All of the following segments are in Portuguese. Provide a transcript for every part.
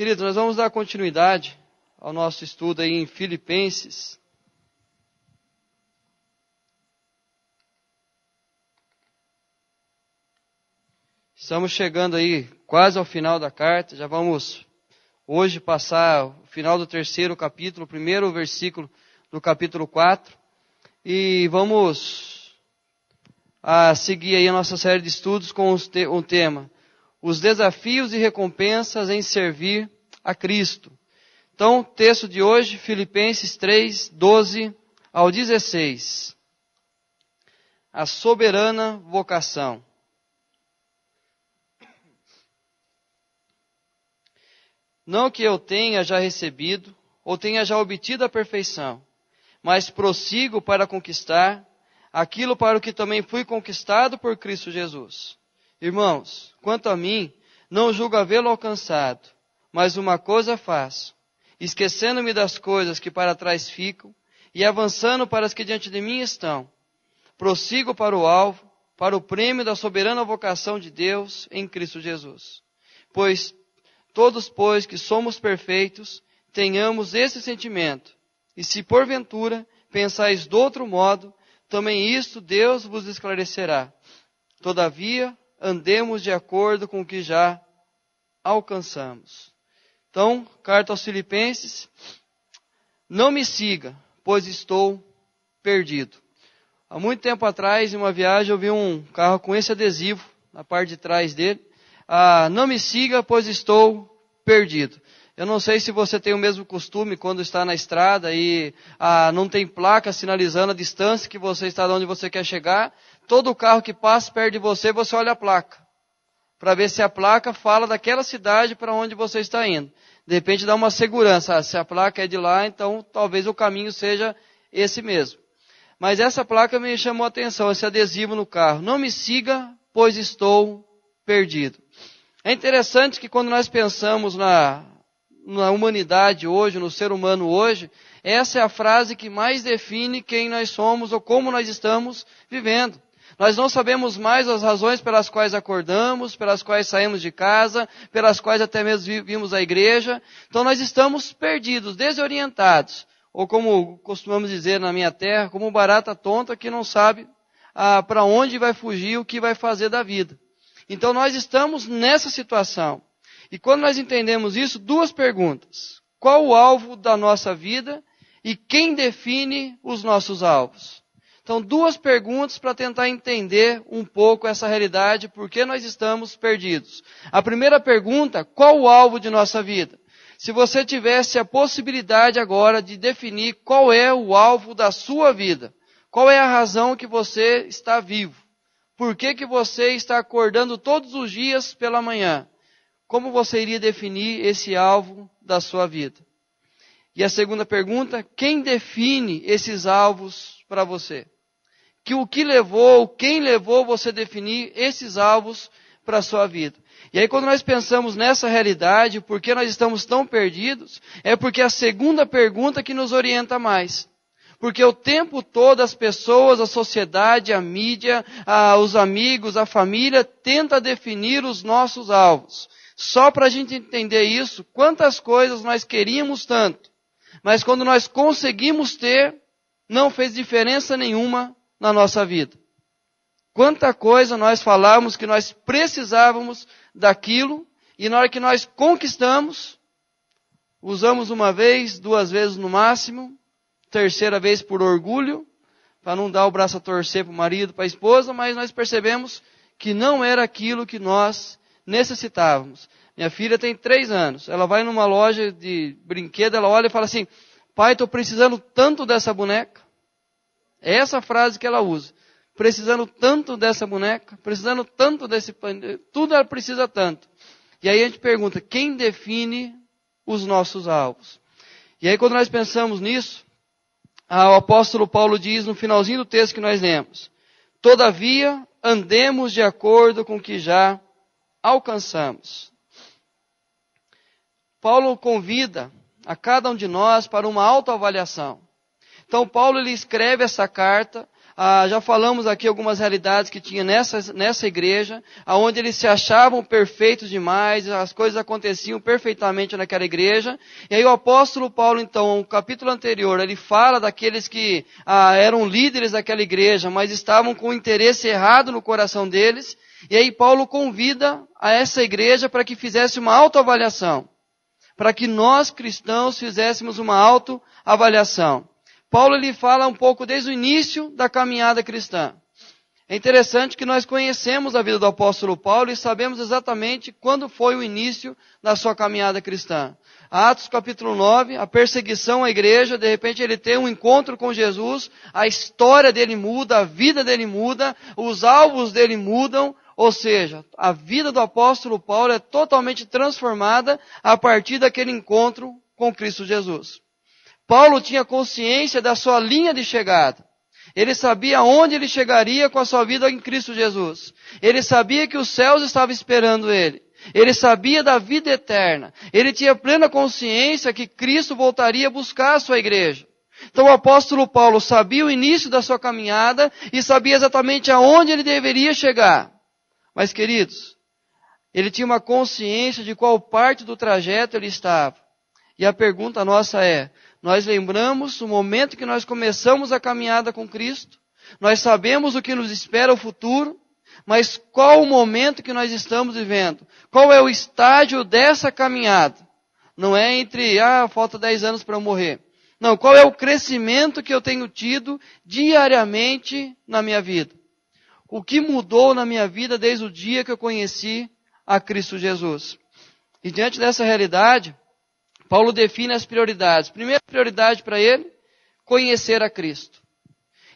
Queridos, nós vamos dar continuidade ao nosso estudo aí em Filipenses. Estamos chegando aí quase ao final da carta, já vamos hoje passar o final do 3º capítulo, o primeiro versículo do capítulo 4, e vamos seguir aí a nossa série de estudos com um tema: os desafios e recompensas em servir a Cristo. Então, o texto de hoje, Filipenses 3, 12 ao 16. A soberana vocação. Não que eu tenha já recebido, ou tenha já obtido a perfeição, mas prossigo para conquistar aquilo para o que também fui conquistado por Cristo Jesus. Irmãos, quanto a mim, não julgo havê-lo alcançado, mas uma coisa faço, esquecendo-me das coisas que para trás ficam, e avançando para as que diante de mim estão. Prossigo para o alvo, para o prêmio da soberana vocação de Deus em Cristo Jesus. Todos, que somos perfeitos, tenhamos esse sentimento. E se porventura pensais de outro modo, também isto Deus vos esclarecerá. Todavia, andemos de acordo com o que já alcançamos. Então, carta aos Filipenses: não me siga, pois estou perdido. Há muito tempo atrás, em uma viagem, eu vi um carro com esse adesivo na parte de trás dele. Não me siga, pois estou perdido. Eu não sei se você tem o mesmo costume quando está na estrada e não tem placa sinalizando a distância que você está de onde você quer chegar. Todo carro que passa perto de você, você olha a placa, para ver se a placa fala daquela cidade para onde você está indo. De repente dá uma segurança. Se a placa é de lá, então talvez o caminho seja esse mesmo. Mas essa placa me chamou a atenção, esse adesivo no carro. Não me siga, pois estou perdido. É interessante que quando nós pensamos na humanidade hoje, no ser humano hoje, essa é a frase que mais define quem nós somos ou como nós estamos vivendo. Nós não sabemos mais as razões pelas quais acordamos, pelas quais saímos de casa, pelas quais até mesmo vimos a igreja. Então nós estamos perdidos, desorientados. Ou como costumamos dizer na minha terra, como barata tonta que não sabe para onde vai fugir, o que vai fazer da vida. Então nós estamos nessa situação. E quando nós entendemos isso, duas perguntas: qual o alvo da nossa vida e quem define os nossos alvos? Então, duas perguntas para tentar entender um pouco essa realidade, por que nós estamos perdidos. A primeira pergunta: qual o alvo de nossa vida? Se você tivesse a possibilidade agora de definir qual é o alvo da sua vida, qual é a razão que você está vivo? Por que você está acordando todos os dias pela manhã? Como você iria definir esse alvo da sua vida? E a segunda pergunta: quem define esses alvos para você? Quem levou você a definir esses alvos para a sua vida? E aí quando nós pensamos nessa realidade, por que nós estamos tão perdidos? É porque é a segunda pergunta que nos orienta mais. Porque o tempo todo as pessoas, a sociedade, a mídia, os amigos, a família tenta definir os nossos alvos. Só para a gente entender isso, quantas coisas nós queríamos tanto, mas quando nós conseguimos ter, não fez diferença nenhuma na nossa vida. Quanta coisa nós falamos que nós precisávamos daquilo, e na hora que nós conquistamos, usamos uma vez, duas vezes no máximo, terceira vez por orgulho, para não dar o braço a torcer para o marido, para a esposa, mas nós percebemos que não era aquilo que nós necessitávamos. Minha filha tem 3 anos, ela vai numa loja de brinquedo, ela olha e fala assim: pai, estou precisando tanto dessa boneca. É essa frase que ela usa. Precisando tanto dessa boneca, precisando tanto desse pano, tudo ela precisa tanto. E aí a gente pergunta: quem define os nossos alvos? E aí quando nós pensamos nisso, o apóstolo Paulo diz no finalzinho do texto que nós lemos: todavia, andemos de acordo com o que já alcançamos. Paulo convida a cada um de nós para uma autoavaliação. Então Paulo ele escreve essa carta Já falamos aqui algumas realidades que tinha nessa igreja, onde eles se achavam perfeitos demais, as coisas aconteciam perfeitamente naquela igreja. E aí o apóstolo Paulo, então, no capítulo anterior, ele fala daqueles que eram líderes daquela igreja, mas estavam com o interesse errado no coração deles. E aí Paulo convida a essa igreja para que fizesse uma autoavaliação, para que nós cristãos fizéssemos uma autoavaliação. Paulo ele fala um pouco desde o início da caminhada cristã. É interessante que nós conhecemos a vida do apóstolo Paulo e sabemos exatamente quando foi o início da sua caminhada cristã. Atos capítulo 9, a perseguição à igreja, de repente ele tem um encontro com Jesus, a história dele muda, a vida dele muda, os alvos dele mudam, ou seja, a vida do apóstolo Paulo é totalmente transformada a partir daquele encontro com Cristo Jesus. Paulo tinha consciência da sua linha de chegada. Ele sabia onde ele chegaria com a sua vida em Cristo Jesus. Ele sabia que os céus estavam esperando ele. Ele sabia da vida eterna. Ele tinha plena consciência que Cristo voltaria buscar a sua igreja. Então o apóstolo Paulo sabia o início da sua caminhada e sabia exatamente aonde ele deveria chegar. Mas, queridos, ele tinha uma consciência de qual parte do trajeto ele estava. E a pergunta nossa é, nós lembramos o momento que nós começamos a caminhada com Cristo, nós sabemos o que nos espera o futuro, mas qual o momento que nós estamos vivendo? Qual é o estágio dessa caminhada? Não é entre, falta 10 anos para eu morrer. Não, qual é o crescimento que eu tenho tido diariamente na minha vida? O que mudou na minha vida desde o dia que eu conheci a Cristo Jesus? E diante dessa realidade, Paulo define as prioridades. Primeira prioridade para ele, conhecer a Cristo.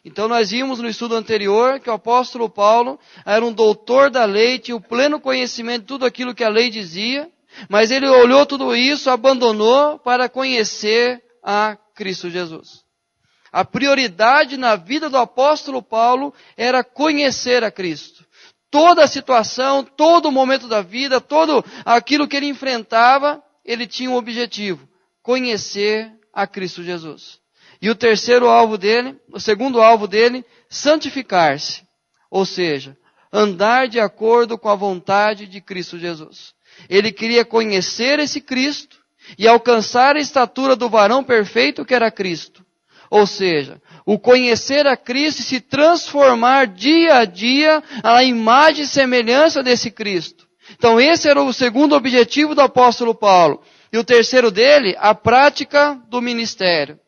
Então nós vimos no estudo anterior que o apóstolo Paulo era um doutor da lei, tinha o pleno conhecimento de tudo aquilo que a lei dizia, mas ele olhou tudo isso, abandonou para conhecer a Cristo Jesus. A prioridade na vida do apóstolo Paulo era conhecer a Cristo. Toda a situação, todo o momento da vida, todo aquilo que ele enfrentava, ele tinha um objetivo, conhecer a Cristo Jesus. E o segundo alvo dele, santificar-se. Ou seja, andar de acordo com a vontade de Cristo Jesus. Ele queria conhecer esse Cristo e alcançar a estatura do varão perfeito que era Cristo. Ou seja, o conhecer a Cristo e se transformar dia a dia à imagem e semelhança desse Cristo. Então esse era o segundo objetivo do apóstolo Paulo. E o terceiro dele, a prática do ministério.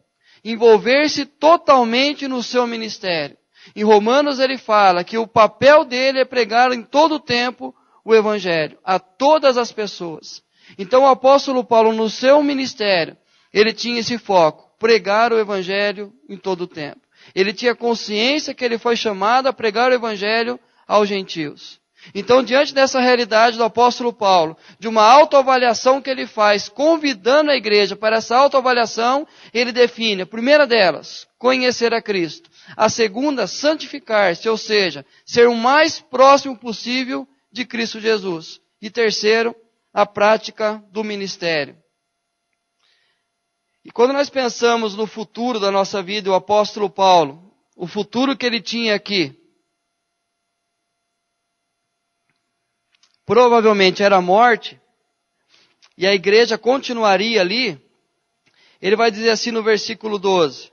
Envolver-se totalmente no seu ministério. Em Romanos ele fala que o papel dele é pregar em todo o tempo o Evangelho, a todas as pessoas. Então o apóstolo Paulo no seu ministério, ele tinha esse foco, pregar o Evangelho em todo o tempo. Ele tinha consciência que ele foi chamado a pregar o Evangelho aos gentios. Então, diante dessa realidade do apóstolo Paulo, de uma autoavaliação que ele faz, convidando a igreja para essa autoavaliação, ele define a primeira delas, conhecer a Cristo. A segunda, santificar-se, ou seja, ser o mais próximo possível de Cristo Jesus. E terceiro, a prática do ministério. E quando nós pensamos no futuro da nossa vida, o apóstolo Paulo, o futuro que ele tinha aqui, provavelmente era a morte, e a igreja continuaria ali, ele vai dizer assim no versículo 12,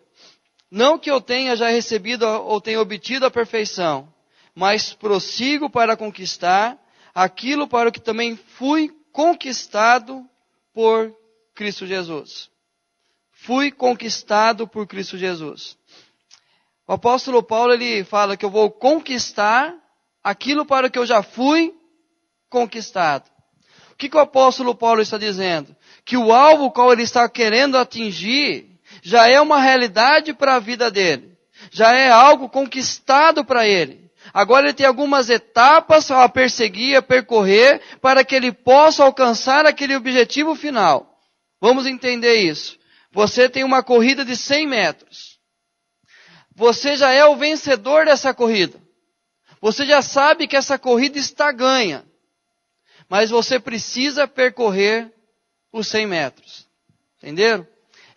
não que eu tenha já recebido ou tenha obtido a perfeição, mas prossigo para conquistar aquilo para o que também fui conquistado por Cristo Jesus. Fui conquistado por Cristo Jesus. O apóstolo Paulo ele fala que eu vou conquistar aquilo para o que eu já fui conquistado. O que o apóstolo Paulo está dizendo? Que o alvo qual ele está querendo atingir já é uma realidade para a vida dele. Já é algo conquistado para ele. Agora ele tem algumas etapas a perseguir, a percorrer, para que ele possa alcançar aquele objetivo final. Vamos entender isso. Você tem uma corrida de 100 metros. Você já é o vencedor dessa corrida. Você já sabe que essa corrida está ganha. Mas você precisa percorrer os 100 metros. Entenderam?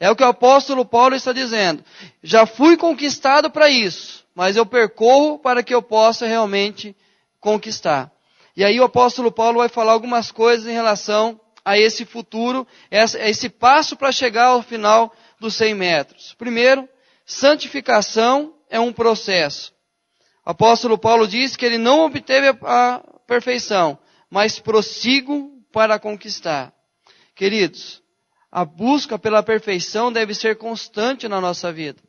É o que o apóstolo Paulo está dizendo. Já fui conquistado para isso. mas eu percorro para que eu possa realmente conquistar. E aí o apóstolo Paulo vai falar algumas coisas em relação a esse futuro, esse passo para chegar ao final dos 100 metros. Primeiro, santificação é um processo. O apóstolo Paulo diz que ele não obteve a perfeição, mas prossigo para conquistar. Queridos, a busca pela perfeição deve ser constante na nossa vida.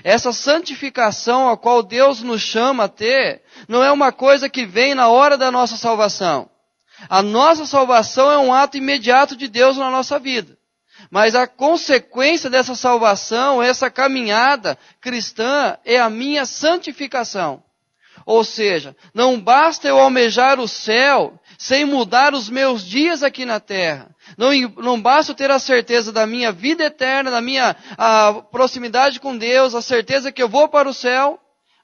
Essa santificação a qual Deus nos chama a ter, não é uma coisa que vem na hora da nossa salvação. A nossa salvação é um ato imediato de Deus na nossa vida. Mas a consequência dessa salvação, essa caminhada cristã, é a minha santificação. Ou seja, não basta eu almejar o céu sem mudar os meus dias aqui na terra. Não basta eu ter a certeza da minha vida eterna, da minha proximidade com Deus, a certeza que eu vou para o céu,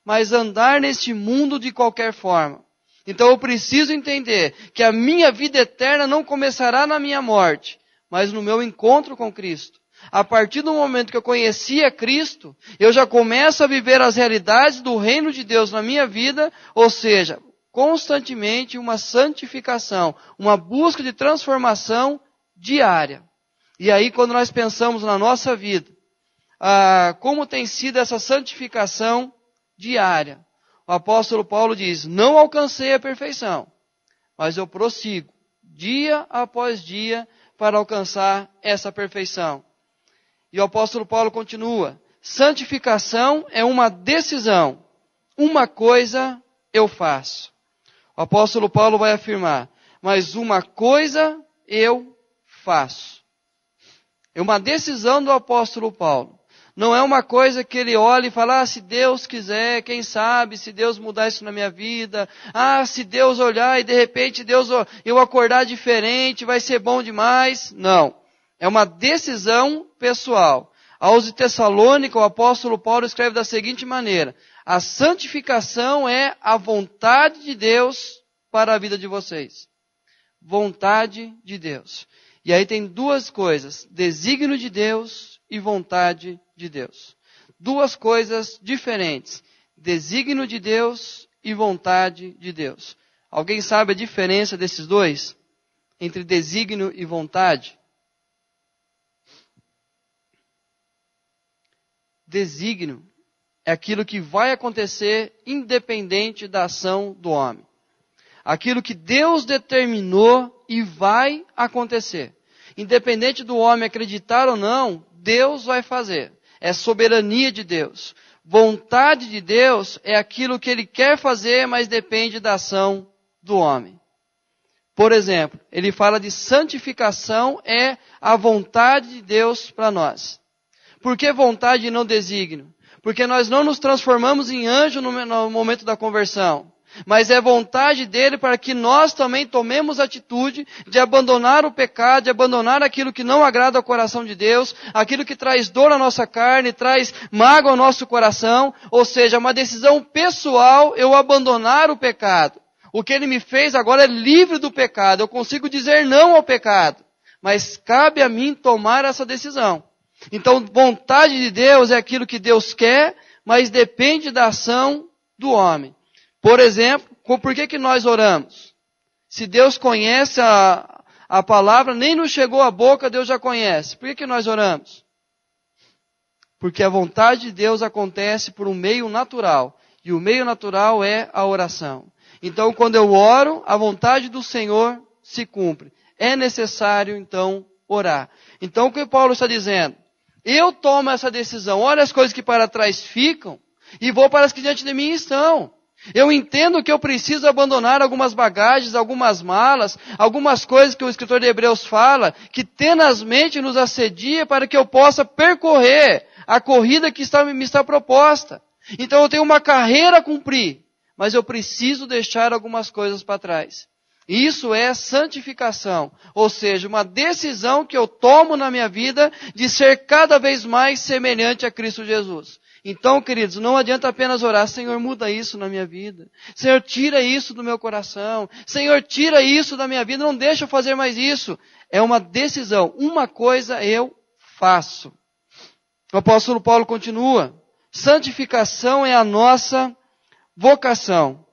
mas andar neste mundo de qualquer forma. Então eu preciso entender que a minha vida eterna não começará na minha morte, mas no meu encontro com Cristo. A partir do momento que eu conheci a Cristo, eu já começo a viver as realidades do reino de Deus na minha vida, ou seja, constantemente uma santificação, uma busca de transformação diária. E aí quando nós pensamos na nossa vida, como tem sido essa santificação diária, o apóstolo Paulo diz, não alcancei a perfeição, mas eu prossigo, dia após dia, para alcançar essa perfeição. E o apóstolo Paulo continua, santificação é uma decisão, uma coisa eu faço. O apóstolo Paulo vai afirmar, mas uma coisa eu faço. É uma decisão do apóstolo Paulo. Não é uma coisa que ele olha e fala, se Deus quiser, quem sabe, se Deus mudar isso na minha vida, se Deus olhar e de repente eu acordar diferente, vai ser bom demais. Não. É uma decisão pessoal. Aos de Tessalônica, o apóstolo Paulo escreve da seguinte maneira, a santificação é a vontade de Deus para a vida de vocês. Vontade de Deus. E aí tem duas coisas, desígnio de Deus e vontade de Deus. Duas coisas diferentes, desígnio de Deus e vontade de Deus. Alguém sabe a diferença desses dois? Entre desígnio e vontade? Desígnio é aquilo que vai acontecer independente da ação do homem. Aquilo que Deus determinou e vai acontecer. Independente do homem acreditar ou não, Deus vai fazer. É soberania de Deus. Vontade de Deus é aquilo que Ele quer fazer, mas depende da ação do homem. Por exemplo, ele fala de santificação é a vontade de Deus para nós. Por que vontade e não desígnio? Porque nós não nos transformamos em anjo no momento da conversão. Mas é vontade dele para que nós também tomemos atitude de abandonar o pecado, de abandonar aquilo que não agrada ao coração de Deus, aquilo que traz dor à nossa carne, traz mágoa ao nosso coração, ou seja, uma decisão pessoal eu abandonar o pecado. O que ele me fez agora é livre do pecado, eu consigo dizer não ao pecado, mas cabe a mim tomar essa decisão. Então, vontade de Deus é aquilo que Deus quer, mas depende da ação do homem. Por exemplo, por que nós oramos? Se Deus conhece a palavra, nem nos chegou à boca, Deus já conhece. Por que nós oramos? Porque a vontade de Deus acontece por um meio natural. E o meio natural é a oração. Então, quando eu oro, a vontade do Senhor se cumpre. É necessário, então, orar. Então, o que Paulo está dizendo? Eu tomo essa decisão. Olha as coisas que para trás ficam e vou para as que diante de mim estão. Eu entendo que eu preciso abandonar algumas bagagens, algumas malas, algumas coisas que o escritor de Hebreus fala, que tenazmente nos assedia para que eu possa percorrer a corrida que me está proposta. Então eu tenho uma carreira a cumprir, mas eu preciso deixar algumas coisas para trás. Isso é santificação, ou seja, uma decisão que eu tomo na minha vida de ser cada vez mais semelhante a Cristo Jesus. Então, queridos, não adianta apenas orar, Senhor, muda isso na minha vida. Senhor, tira isso do meu coração. Senhor, tira isso da minha vida, não deixa eu fazer mais isso. É uma decisão, uma coisa eu faço. O apóstolo Paulo continua, Santificação é a nossa vocação.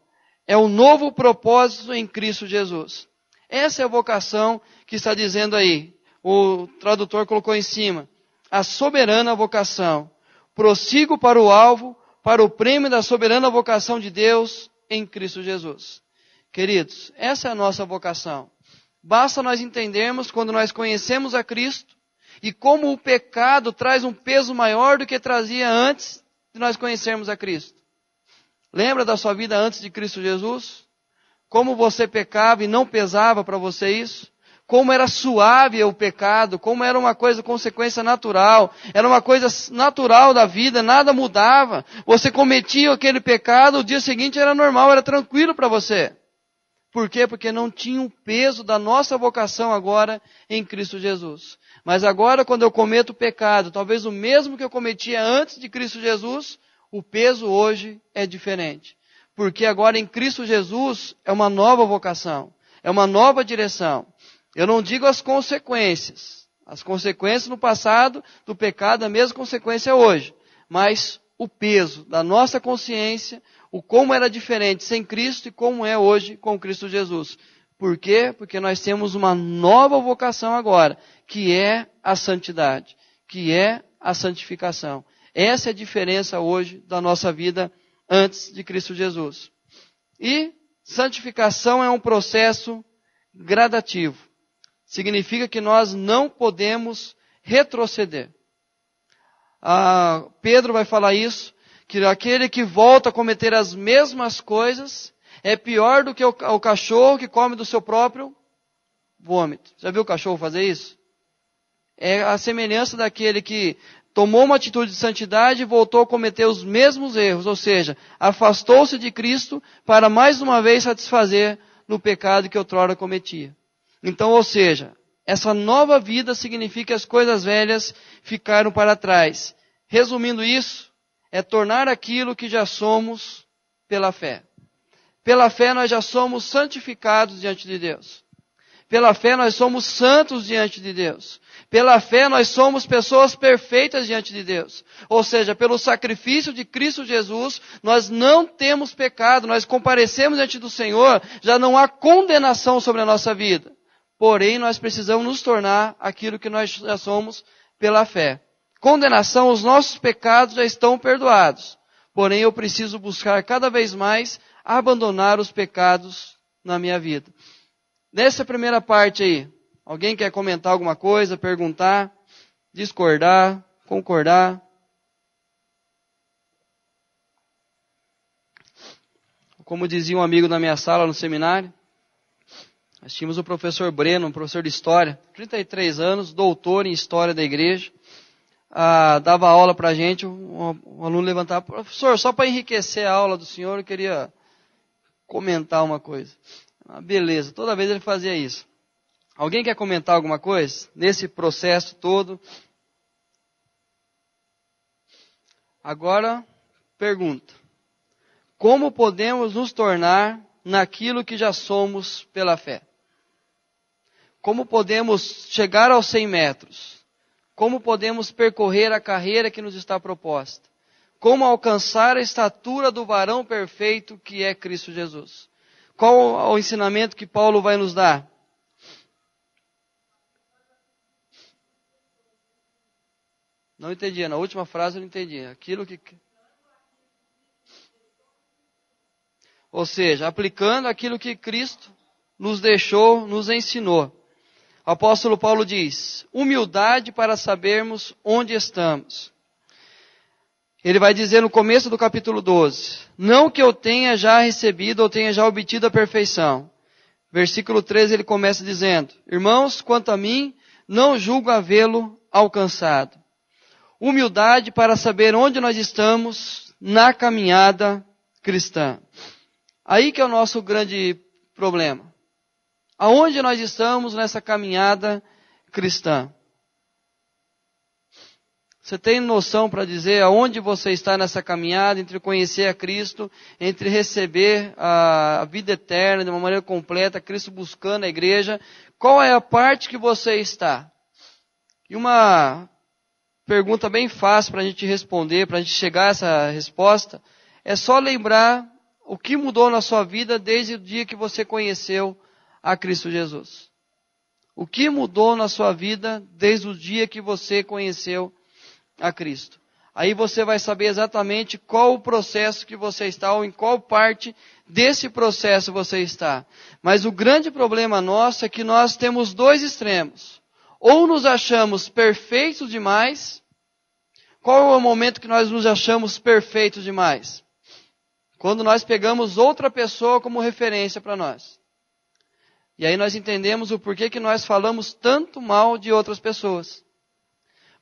É o novo propósito em Cristo Jesus. Essa é a vocação que está dizendo aí. O tradutor colocou em cima. A soberana vocação. Prossigo para o alvo, para o prêmio da soberana vocação de Deus em Cristo Jesus. Queridos, essa é a nossa vocação. Basta nós entendermos quando nós conhecemos a Cristo e como o pecado traz um peso maior do que trazia antes de nós conhecermos a Cristo. Lembra da sua vida antes de Cristo Jesus? Como você pecava e não pesava para você isso? Como era suave o pecado, como era uma coisa, consequência natural, era uma coisa natural da vida, nada mudava. Você cometia aquele pecado, o dia seguinte era normal, era tranquilo para você. Por quê? Porque não tinha o peso da nossa vocação agora em Cristo Jesus. Mas agora, quando eu cometo o pecado, talvez o mesmo que eu cometia antes de Cristo Jesus, o peso hoje é diferente. Porque agora em Cristo Jesus é uma nova vocação, é uma nova direção. Eu não digo as consequências. As consequências no passado do pecado, a mesma consequência hoje. Mas o peso da nossa consciência, o como era diferente sem Cristo e como é hoje com Cristo Jesus. Por quê? Porque nós temos uma nova vocação agora, que é a santidade, que é a santificação. Essa é a diferença hoje da nossa vida antes de Cristo Jesus. E santificação é um processo gradativo. Significa que nós não podemos retroceder. Pedro vai falar isso, que aquele que volta a cometer as mesmas coisas é pior do que o cachorro que come do seu próprio vômito. Já viu o cachorro fazer isso? É a semelhança daquele que tomou uma atitude de santidade e voltou a cometer os mesmos erros, ou seja, afastou-se de Cristo para mais uma vez satisfazer no pecado que outrora cometia. Então, ou seja, essa nova vida significa que as coisas velhas ficaram para trás. Resumindo isso, é tornar aquilo que já somos pela fé. Pela fé nós já somos santificados diante de Deus. Pela fé nós somos santos diante de Deus. Pela fé nós somos pessoas perfeitas diante de Deus. Ou seja, pelo sacrifício de Cristo Jesus, nós não temos pecado, nós comparecemos diante do Senhor, já não há condenação sobre a nossa vida. Porém, nós precisamos nos tornar aquilo que nós já somos pela fé. Condenação, os nossos pecados já estão perdoados. Porém, eu preciso buscar cada vez mais abandonar os pecados na minha vida. Nessa primeira parte aí, alguém quer comentar alguma coisa, perguntar, discordar, concordar? Como dizia um amigo na minha sala no seminário, nós tínhamos o professor Breno, um professor de História, 33 anos, doutor em História da Igreja, dava aula para a gente, um aluno levantava, professor, só para enriquecer a aula do senhor, eu queria comentar uma coisa. Beleza, toda vez ele fazia isso. Alguém quer comentar alguma coisa nesse processo todo? Agora, pergunta. Como podemos nos tornar naquilo que já somos pela fé? Como podemos chegar aos 100 metros? Como podemos percorrer a carreira que nos está proposta? Como alcançar a estatura do varão perfeito que é Cristo Jesus? Qual o ensinamento que Paulo vai nos dar? Não entendi, na última frase eu não entendi. Ou seja, aplicando aquilo que Cristo nos deixou, nos ensinou. O apóstolo Paulo diz, humildade para sabermos onde estamos. Ele vai dizer no começo do capítulo 12, não que eu tenha já recebido ou tenha já obtido a perfeição. Versículo 13 ele começa dizendo, irmãos, quanto a mim, não julgo havê-lo alcançado. Humildade para saber onde nós estamos na caminhada cristã. Aí que é o nosso grande problema. Aonde nós estamos nessa caminhada cristã? Você tem noção para dizer aonde você está nessa caminhada entre conhecer a Cristo, entre receber a vida eterna de uma maneira completa, Cristo buscando a igreja? Qual é a parte que você está? E uma pergunta bem fácil para a gente responder, para a gente chegar a essa resposta, é só lembrar o que mudou na sua vida desde o dia que você conheceu a Cristo Jesus. O que mudou na sua vida desde o dia que você conheceu a Cristo. Aí você vai saber exatamente qual o processo que você está, ou em qual parte desse processo você está. Mas o grande problema nosso é que nós temos dois extremos. Ou nos achamos perfeitos demais. Qual é o momento que nós nos achamos perfeitos demais? Quando nós pegamos outra pessoa como referência para nós. E aí nós entendemos o porquê que nós falamos tanto mal de outras pessoas.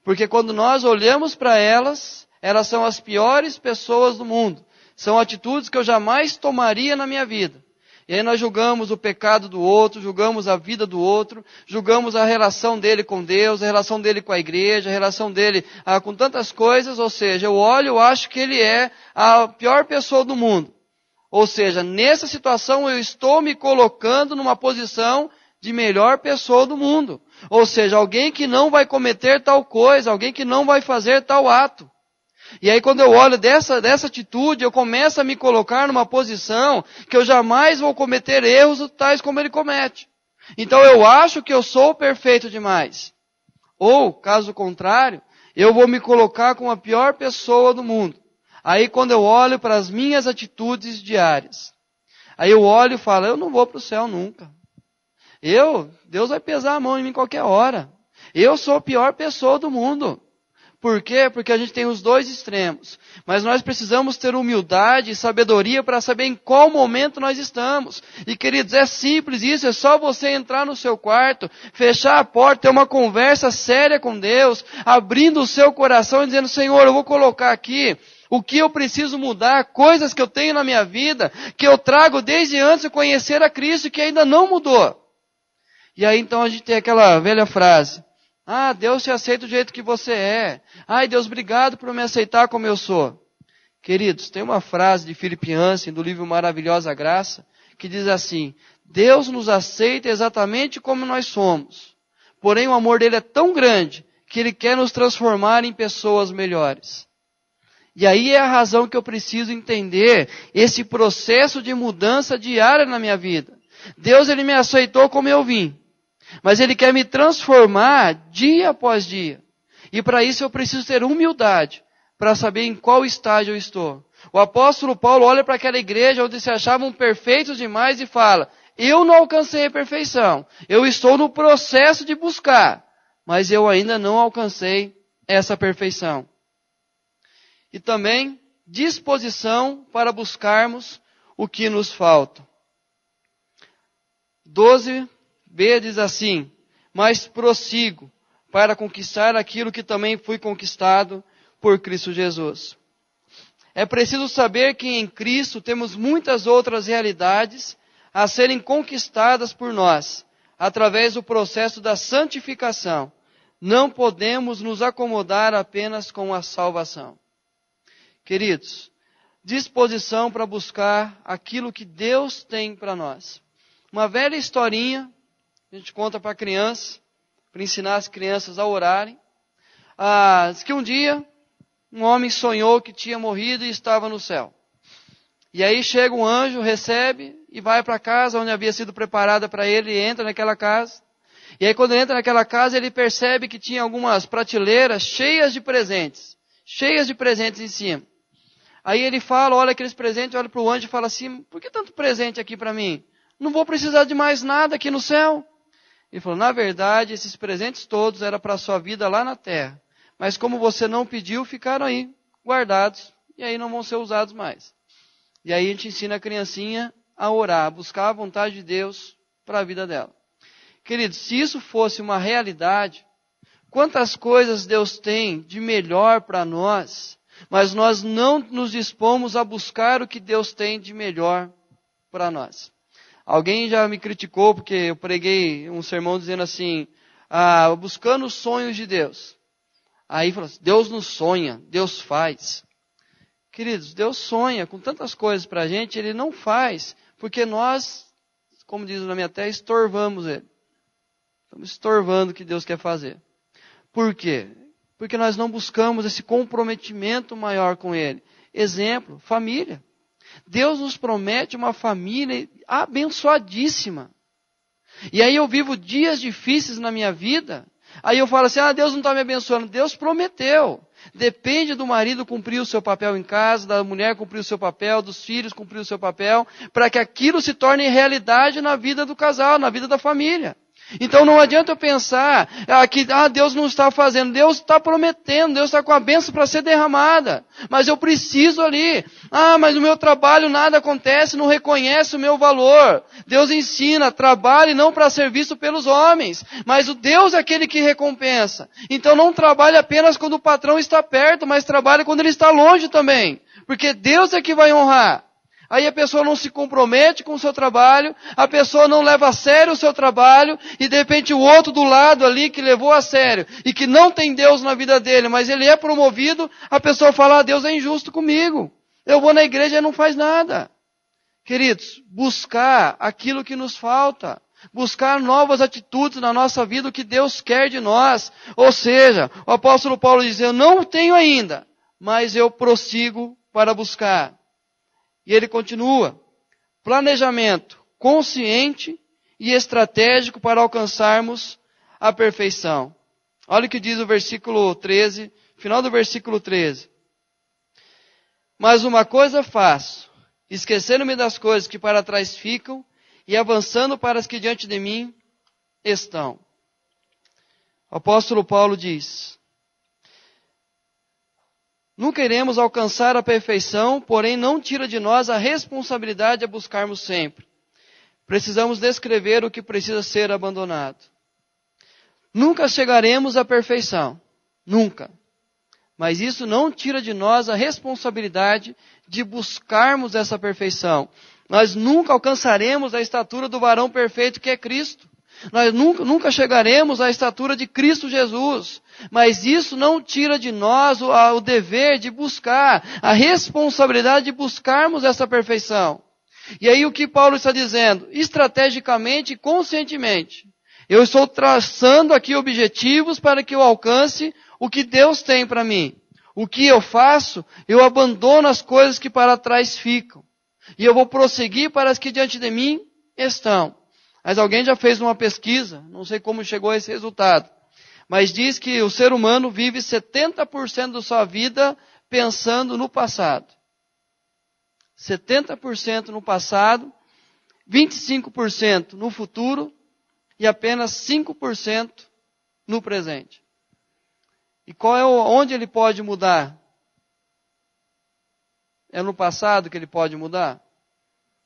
Porque quando nós olhamos para elas, elas são as piores pessoas do mundo. São atitudes que eu jamais tomaria na minha vida. E aí nós julgamos o pecado do outro, julgamos a vida do outro, julgamos a relação dele com Deus, a relação dele com a igreja, a relação dele com tantas coisas. Ou seja, eu olho, eu acho que ele é a pior pessoa do mundo. Ou seja, nessa situação eu estou me colocando numa posição de melhor pessoa do mundo. Ou seja, alguém que não vai cometer tal coisa, alguém que não vai fazer tal ato. E aí quando eu olho dessa atitude, eu começo a me colocar numa posição que eu jamais vou cometer erros tais como ele comete. Então eu acho que eu sou perfeito demais. Ou, caso contrário, eu vou me colocar como a pior pessoa do mundo. Aí quando eu olho para as minhas atitudes diárias, aí eu olho e falo, eu não vou para o céu nunca. Deus vai pesar a mão em mim qualquer hora. Eu sou a pior pessoa do mundo. Por quê? Porque a gente tem os dois extremos. Mas nós precisamos ter humildade e sabedoria para saber em qual momento nós estamos. E queridos, é simples isso, é só você entrar no seu quarto, fechar a porta, ter uma conversa séria com Deus, abrindo o seu coração e dizendo, Senhor, eu vou colocar aqui o que eu preciso mudar, coisas que eu tenho na minha vida, que eu trago desde antes de conhecer a Cristo e que ainda não mudou. E aí então a gente tem aquela velha frase, Deus te aceita do jeito que você é. Deus, obrigado por me aceitar como eu sou. Queridos, tem uma frase de Philip Yancey, do livro Maravilhosa Graça, que diz assim, Deus nos aceita exatamente como nós somos. Porém o amor dele é tão grande, que ele quer nos transformar em pessoas melhores. E aí é a razão que eu preciso entender esse processo de mudança diária na minha vida. Deus, ele me aceitou como eu vim. Mas ele quer me transformar dia após dia. E para isso eu preciso ter humildade, para saber em qual estágio eu estou. O apóstolo Paulo olha para aquela igreja onde se achavam perfeitos demais e fala, eu não alcancei a perfeição. Eu estou no processo de buscar, mas eu ainda não alcancei essa perfeição. E também disposição para buscarmos o que nos falta. 12b diz assim, mas prossigo para conquistar aquilo que também fui conquistado por Cristo Jesus. É preciso saber que em Cristo temos muitas outras realidades a serem conquistadas por nós, através do processo da santificação. Não podemos nos acomodar apenas com a salvação. Queridos, disposição para buscar aquilo que Deus tem para nós. Uma velha historinha, a gente conta para criança, para ensinar as crianças a orarem. Diz que um dia, um homem sonhou que tinha morrido e estava no céu. E aí chega um anjo, recebe e vai para a casa onde havia sido preparada para ele e entra naquela casa. E aí quando ele entra naquela casa, ele percebe que tinha algumas prateleiras cheias de presentes em cima. Aí ele fala, olha aqueles presentes, olha para o anjo e fala assim, por que tanto presente aqui para mim? Não vou precisar de mais nada aqui no céu. Ele falou, na verdade, esses presentes todos eram para a sua vida lá na terra. Mas como você não pediu, ficaram aí, guardados, e aí não vão ser usados mais. E aí a gente ensina a criancinha a orar, a buscar a vontade de Deus para a vida dela. Queridos, se isso fosse uma realidade, quantas coisas Deus tem de melhor para nós, mas nós não nos dispomos a buscar o que Deus tem de melhor para nós. Alguém já me criticou porque eu preguei um sermão dizendo assim, buscando os sonhos de Deus. Aí falou assim, Deus não sonha, Deus faz. Queridos, Deus sonha com tantas coisas para a gente, Ele não faz, porque nós, como diz na minha terra, estorvamos Ele. Estamos estorvando o que Deus quer fazer. Por quê? Porque nós não buscamos esse comprometimento maior com Ele. Exemplo, família. Deus nos promete uma família abençoadíssima. E aí eu vivo dias difíceis na minha vida. Aí eu falo assim, Deus não está me abençoando. Deus prometeu. Depende do marido cumprir o seu papel em casa, da mulher cumprir o seu papel, dos filhos cumprir o seu papel, para que aquilo se torne realidade na vida do casal, na vida da família. Então não adianta eu pensar que Deus não está fazendo, Deus está prometendo, Deus está com a bênção para ser derramada, mas eu preciso ali, mas no meu trabalho nada acontece, não reconhece o meu valor. Deus ensina, trabalhe não para ser visto pelos homens, mas o Deus é aquele que recompensa. Então não trabalhe apenas quando o patrão está perto, mas trabalhe quando ele está longe também, porque Deus é que vai honrar. Aí a pessoa não se compromete com o seu trabalho, a pessoa não leva a sério o seu trabalho, e de repente o outro do lado ali que levou a sério, e que não tem Deus na vida dele, mas ele é promovido, a pessoa fala, Deus é injusto comigo. Eu vou na igreja e não faz nada. Queridos, buscar aquilo que nos falta, buscar novas atitudes na nossa vida, o que Deus quer de nós. Ou seja, o apóstolo Paulo diz, eu não tenho ainda, mas eu prossigo para buscar. E ele continua, planejamento consciente e estratégico para alcançarmos a perfeição. Olha o que diz o versículo 13, final do versículo 13. Mas uma coisa faço, esquecendo-me das coisas que para trás ficam e avançando para as que diante de mim estão. O apóstolo Paulo diz, nunca iremos alcançar a perfeição, porém não tira de nós a responsabilidade a buscarmos sempre. Precisamos descrever o que precisa ser abandonado. Nunca chegaremos à perfeição. Nunca. Mas isso não tira de nós a responsabilidade de buscarmos essa perfeição. Nós nunca alcançaremos a estatura do varão perfeito que é Cristo. Nós nunca chegaremos à estatura de Cristo Jesus. Mas isso não tira de nós o dever de buscar, a responsabilidade de buscarmos essa perfeição. E aí o que Paulo está dizendo? Estrategicamente e conscientemente. Eu estou traçando aqui objetivos para que eu alcance o que Deus tem para mim. O que eu faço? Eu abandono as coisas que para trás ficam. E eu vou prosseguir para as que diante de mim estão. Mas alguém já fez uma pesquisa, não sei como chegou a esse resultado, mas diz que o ser humano vive 70% da sua vida pensando no passado. 70% no passado, 25% no futuro e apenas 5% no presente. E onde ele pode mudar? É no passado que ele pode mudar?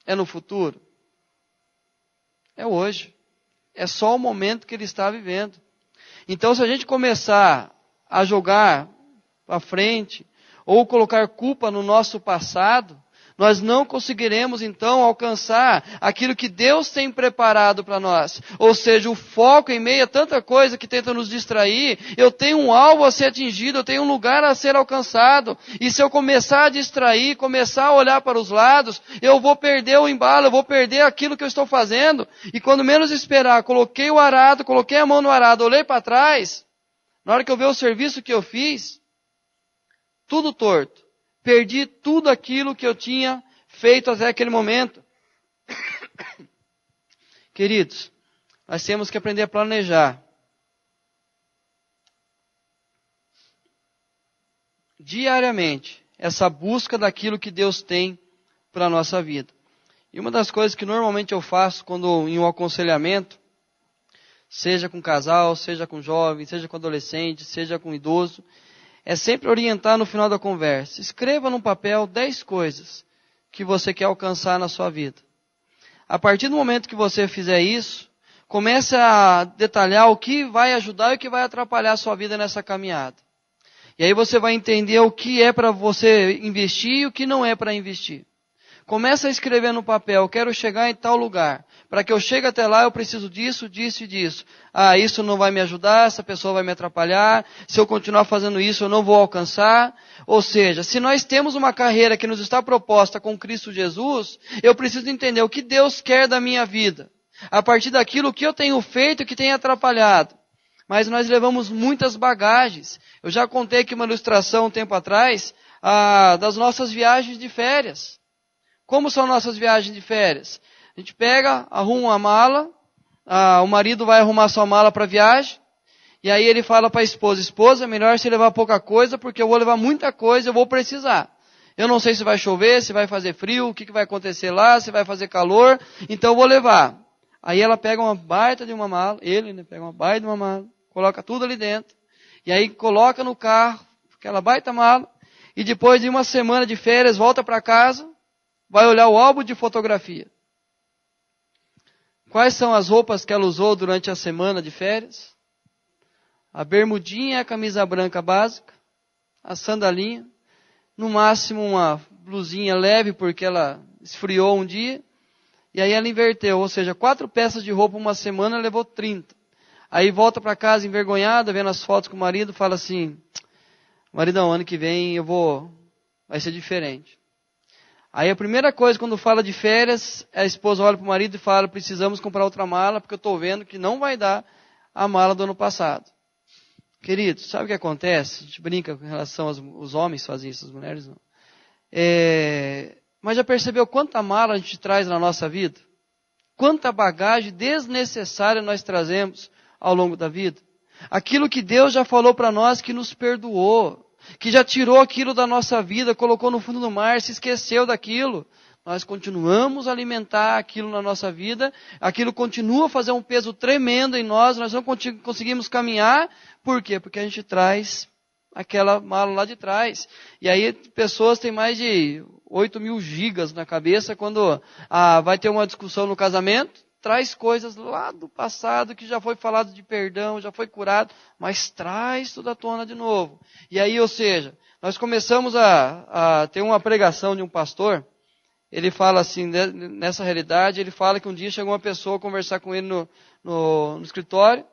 É no futuro? É hoje. É só o momento que ele está vivendo. Então, se a gente começar a jogar para frente, ou colocar culpa no nosso passado, nós não conseguiremos, então, alcançar aquilo que Deus tem preparado para nós. Ou seja, o foco em meio a tanta coisa que tenta nos distrair, eu tenho um alvo a ser atingido, eu tenho um lugar a ser alcançado. E se eu começar a distrair, começar a olhar para os lados, eu vou perder o embalo, eu vou perder aquilo que eu estou fazendo. E quando menos esperar, coloquei o arado, coloquei a mão no arado, olhei para trás, na hora que eu ver o serviço que eu fiz, tudo torto. Perdi tudo aquilo que eu tinha feito até aquele momento. Queridos, nós temos que aprender a planejar. Diariamente, essa busca daquilo que Deus tem para a nossa vida. E uma das coisas que normalmente eu faço quando em um aconselhamento, seja com casal, seja com jovem, seja com adolescente, seja com idoso, é sempre orientar no final da conversa. Escreva num papel 10 coisas que você quer alcançar na sua vida. A partir do momento que você fizer isso, comece a detalhar o que vai ajudar e o que vai atrapalhar a sua vida nessa caminhada. E aí você vai entender o que é para você investir e o que não é para investir. Começa a escrever no papel, eu quero chegar em tal lugar. Para que eu chegue até lá, eu preciso disso, disso e disso. Isso não vai me ajudar, essa pessoa vai me atrapalhar. Se eu continuar fazendo isso, eu não vou alcançar. Ou seja, se nós temos uma carreira que nos está proposta com Cristo Jesus, eu preciso entender o que Deus quer da minha vida. A partir daquilo que eu tenho feito que tem atrapalhado. mas nós levamos muitas bagagens. Eu já contei aqui uma ilustração um tempo atrás, das nossas viagens de férias. Como são nossas viagens de férias? A gente pega, arruma uma mala, o marido vai arrumar sua mala para a viagem, e aí ele fala para a esposa, esposa, é melhor você levar pouca coisa, porque eu vou levar muita coisa, eu vou precisar. Eu não sei se vai chover, se vai fazer frio, o que vai acontecer lá, se vai fazer calor, então eu vou levar. Aí ela pega uma baita de uma mala, ele pega uma baita de uma mala, coloca tudo ali dentro, e aí coloca no carro, aquela baita mala, e depois de uma semana de férias, volta para casa, vai olhar o álbum de fotografia. Quais são as roupas que ela usou durante a semana de férias? A bermudinha, a camisa branca básica, a sandalinha, no máximo uma blusinha leve, porque ela esfriou um dia, e aí ela inverteu, ou seja, 4 peças de roupa uma semana, levou 30. Aí volta para casa envergonhada, vendo as fotos com o marido, fala assim, maridão, ano que vem vai ser diferente. Aí a primeira coisa, quando fala de férias, a esposa olha para o marido e fala, precisamos comprar outra mala, porque eu estou vendo que não vai dar a mala do ano passado. Queridos, sabe o que acontece? A gente brinca com relação aos homens fazem isso, as mulheres não. Mas já percebeu quanta mala a gente traz na nossa vida? Quanta bagagem desnecessária nós trazemos ao longo da vida? Aquilo que Deus já falou para nós, que nos perdoou, que já tirou aquilo da nossa vida, colocou no fundo do mar, se esqueceu daquilo. Nós continuamos a alimentar aquilo na nossa vida, aquilo continua a fazer um peso tremendo em nós não conseguimos caminhar. Por quê? Porque a gente traz aquela mala lá de trás. E aí pessoas têm mais de 8.000 gigas na cabeça quando vai ter uma discussão no casamento, traz coisas lá do passado que já foi falado de perdão, já foi curado, mas traz tudo à tona de novo. E aí, ou seja, nós começamos a ter uma pregação de um pastor. Ele fala assim, nessa realidade, ele fala que um dia chegou uma pessoa a conversar com ele no escritório,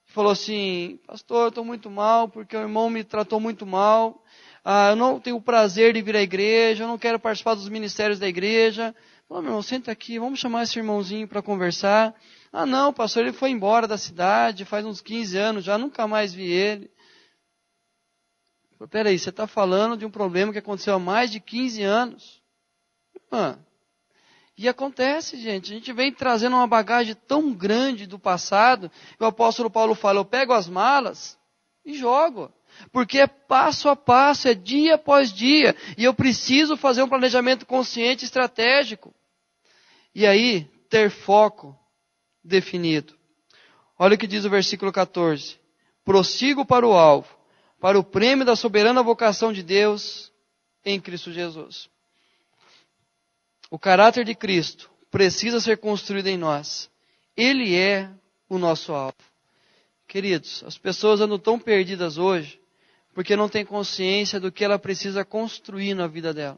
e falou assim, pastor, eu estou muito mal, porque o irmão me tratou muito mal, eu não tenho o prazer de vir à igreja, eu não quero participar dos ministérios da igreja. Falou, meu irmão, senta aqui, vamos chamar esse irmãozinho para conversar. Não, pastor, ele foi embora da cidade, faz uns 15 anos já, nunca mais vi ele. Peraí, você está falando de um problema que aconteceu há mais de 15 anos. E acontece, gente, a gente vem trazendo uma bagagem tão grande do passado, que o apóstolo Paulo fala, eu pego as malas e jogo, porque é passo a passo, é dia após dia, e eu preciso fazer um planejamento consciente e estratégico. E aí, ter foco definido. Olha o que diz o versículo 14, prossigo para o alvo, para o prêmio da soberana vocação de Deus em Cristo Jesus. O caráter de Cristo precisa ser construído em nós. Ele é o nosso alvo. Queridos, as pessoas andam tão perdidas hoje porque não têm consciência do que ela precisa construir na vida dela,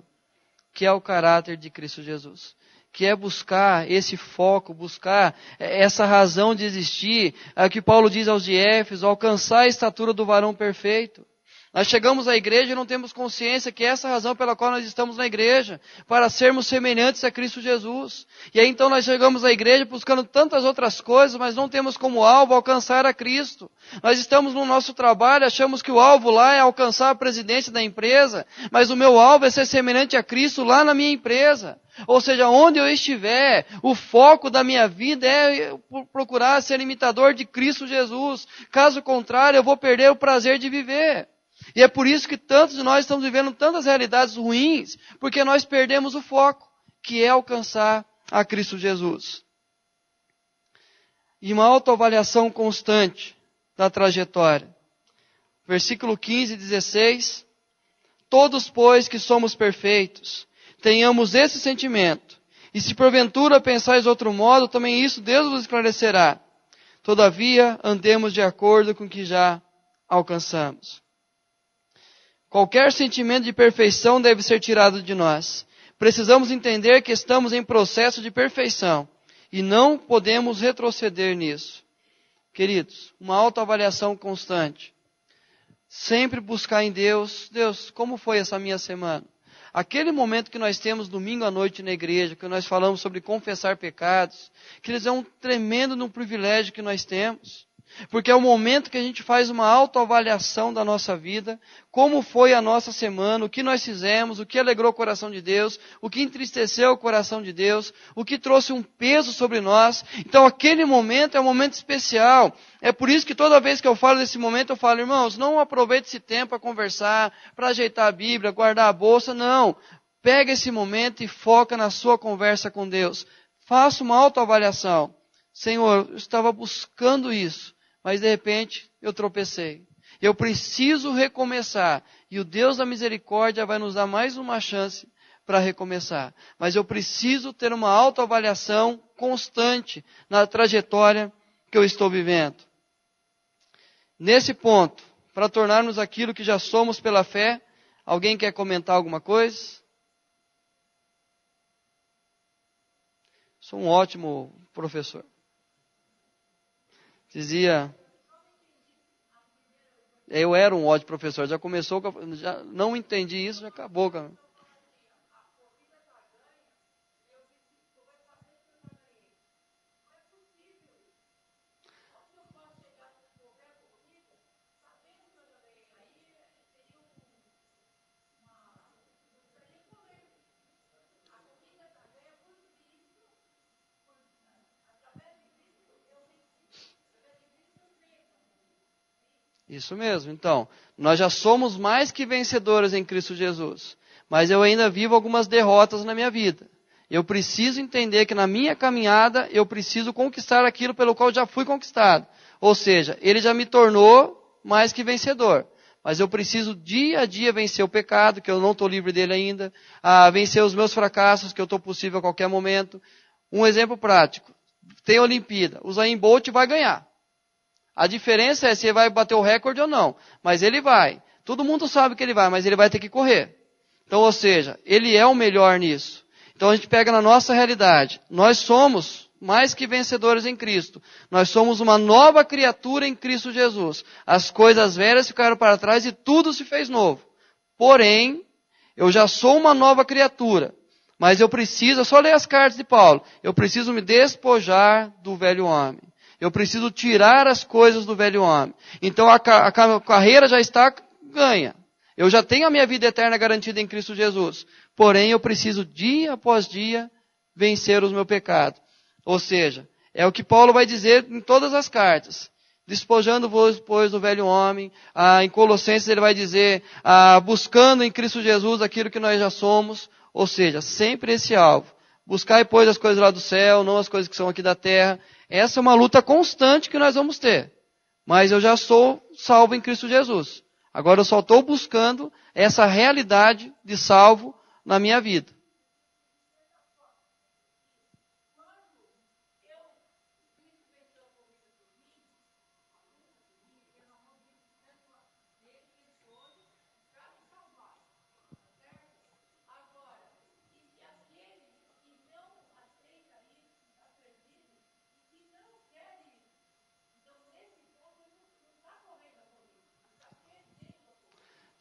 que é o caráter de Cristo Jesus. Que é buscar esse foco, buscar essa razão de existir, que Paulo diz aos de Éfeso, alcançar a estatura do varão perfeito. Nós chegamos à igreja e não temos consciência que é essa a razão pela qual nós estamos na igreja, para sermos semelhantes a Cristo Jesus. E aí então nós chegamos à igreja buscando tantas outras coisas, mas não temos como alvo alcançar a Cristo. Nós estamos no nosso trabalho, achamos que o alvo lá é alcançar a presidência da empresa, mas o meu alvo é ser semelhante a Cristo lá na minha empresa. Ou seja, onde eu estiver, o foco da minha vida é procurar ser imitador de Cristo Jesus. Caso contrário, eu vou perder o prazer de viver. E é por isso que tantos de nós estamos vivendo tantas realidades ruins, porque nós perdemos o foco, que é alcançar a Cristo Jesus. E uma autoavaliação constante da trajetória. Versículo 15 e 16. Todos, pois, que somos perfeitos, tenhamos esse sentimento. E se porventura pensais outro modo, também isso Deus vos esclarecerá. Todavia, andemos de acordo com o que já alcançamos. Qualquer sentimento de perfeição deve ser tirado de nós. Precisamos entender que estamos em processo de perfeição e não podemos retroceder nisso. Queridos, uma autoavaliação constante. Sempre buscar em Deus, como foi essa minha semana? Aquele momento que nós temos domingo à noite na igreja, que nós falamos sobre confessar pecados, que é um tremendo privilégio que nós temos. Porque é o momento que a gente faz uma autoavaliação da nossa vida, como foi a nossa semana, o que nós fizemos, o que alegrou o coração de Deus, o que entristeceu o coração de Deus, o que trouxe um peso sobre nós. Então aquele momento é um momento especial. É por isso que toda vez que eu falo desse momento, eu falo, irmãos, não aproveite esse tempo para conversar, para ajeitar a Bíblia, guardar a bolsa, não. Pega esse momento e foca na sua conversa com Deus. Faça uma autoavaliação. Senhor, eu estava buscando isso, mas de repente eu tropecei. Eu preciso recomeçar. E o Deus da misericórdia vai nos dar mais uma chance para recomeçar. Mas eu preciso ter uma autoavaliação constante na trajetória que eu estou vivendo. Nesse ponto, para tornarmos aquilo que já somos pela fé, alguém quer comentar alguma coisa? Sou um ótimo professor. Dizia, eu era um ótimo professor, já começou, já não entendi isso, já acabou. Cara. Isso mesmo, então, nós já somos mais que vencedores em Cristo Jesus, mas eu ainda vivo algumas derrotas na minha vida. Eu preciso entender que na minha caminhada eu preciso conquistar aquilo pelo qual já fui conquistado. Ou seja, Ele já me tornou mais que vencedor. Mas eu preciso dia a dia vencer o pecado, que eu não estou livre dele ainda, vencer os meus fracassos, que eu estou possível a qualquer momento. Um exemplo prático, tem Olimpíada, o Usain Bolt vai ganhar. A diferença é se ele vai bater o recorde ou não. Mas ele vai. Todo mundo sabe que ele vai, mas ele vai ter que correr. Então, ou seja, ele é o melhor nisso. Então a gente pega na nossa realidade. Nós somos mais que vencedores em Cristo. Nós somos uma nova criatura em Cristo Jesus. As coisas velhas ficaram para trás e tudo se fez novo. Porém, eu já sou uma nova criatura. Mas eu preciso, só ler as cartas de Paulo. Eu preciso me despojar do velho homem. Eu preciso tirar as coisas do velho homem. Então a carreira já está ganha. Eu já tenho a minha vida eterna garantida em Cristo Jesus. Porém, eu preciso dia após dia vencer os meus pecados. Ou seja, é o que Paulo vai dizer em todas as cartas. Despojando-vos, pois, do velho homem. Em Colossenses ele vai dizer, buscando em Cristo Jesus aquilo que nós já somos. Ou seja, sempre esse alvo. Buscar, pois, as coisas lá do céu, não as coisas que são aqui da terra. Essa é uma luta constante que nós vamos ter. Mas eu já sou salvo em Cristo Jesus. Agora eu só estou buscando essa realidade de salvo na minha vida.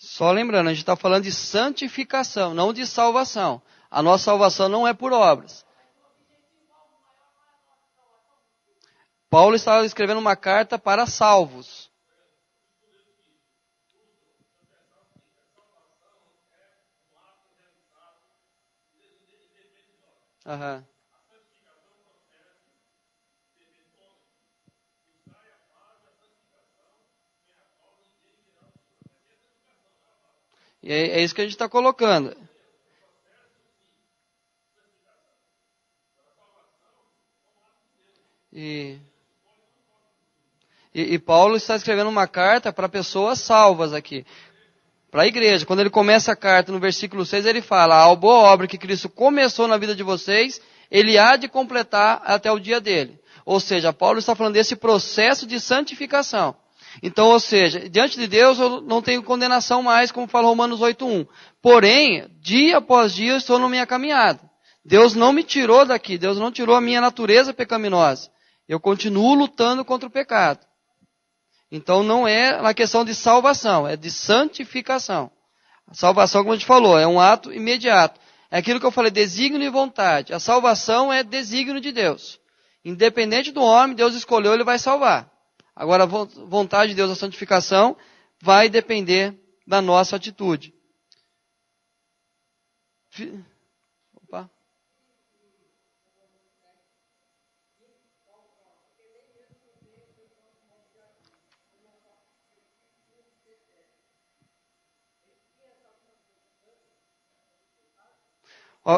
Só lembrando, a gente está falando de santificação, não de salvação. A nossa salvação não é por obras. Paulo estava escrevendo uma carta para salvos. Aham. E é isso que a gente está colocando. E Paulo está escrevendo uma carta para pessoas salvas aqui. Para a igreja. Quando ele começa a carta, no versículo 6, ele fala, a boa obra que Cristo começou na vida de vocês, ele há de completar até o dia dele. Ou seja, Paulo está falando desse processo de santificação. Então, ou seja, diante de Deus eu não tenho condenação mais, como fala Romanos 8:1. Porém, dia após dia eu estou na minha caminhada. Deus não me tirou daqui, Deus não tirou a minha natureza pecaminosa. Eu continuo lutando contra o pecado. Então não é uma questão de salvação, é de santificação. A salvação, como a gente falou, é um ato imediato. É aquilo que eu falei, desígnio e vontade. A salvação é desígnio de Deus. Independente do homem, Deus escolheu, Ele vai salvar. Agora, a vontade de Deus, a santificação, vai depender da nossa atitude. Opa.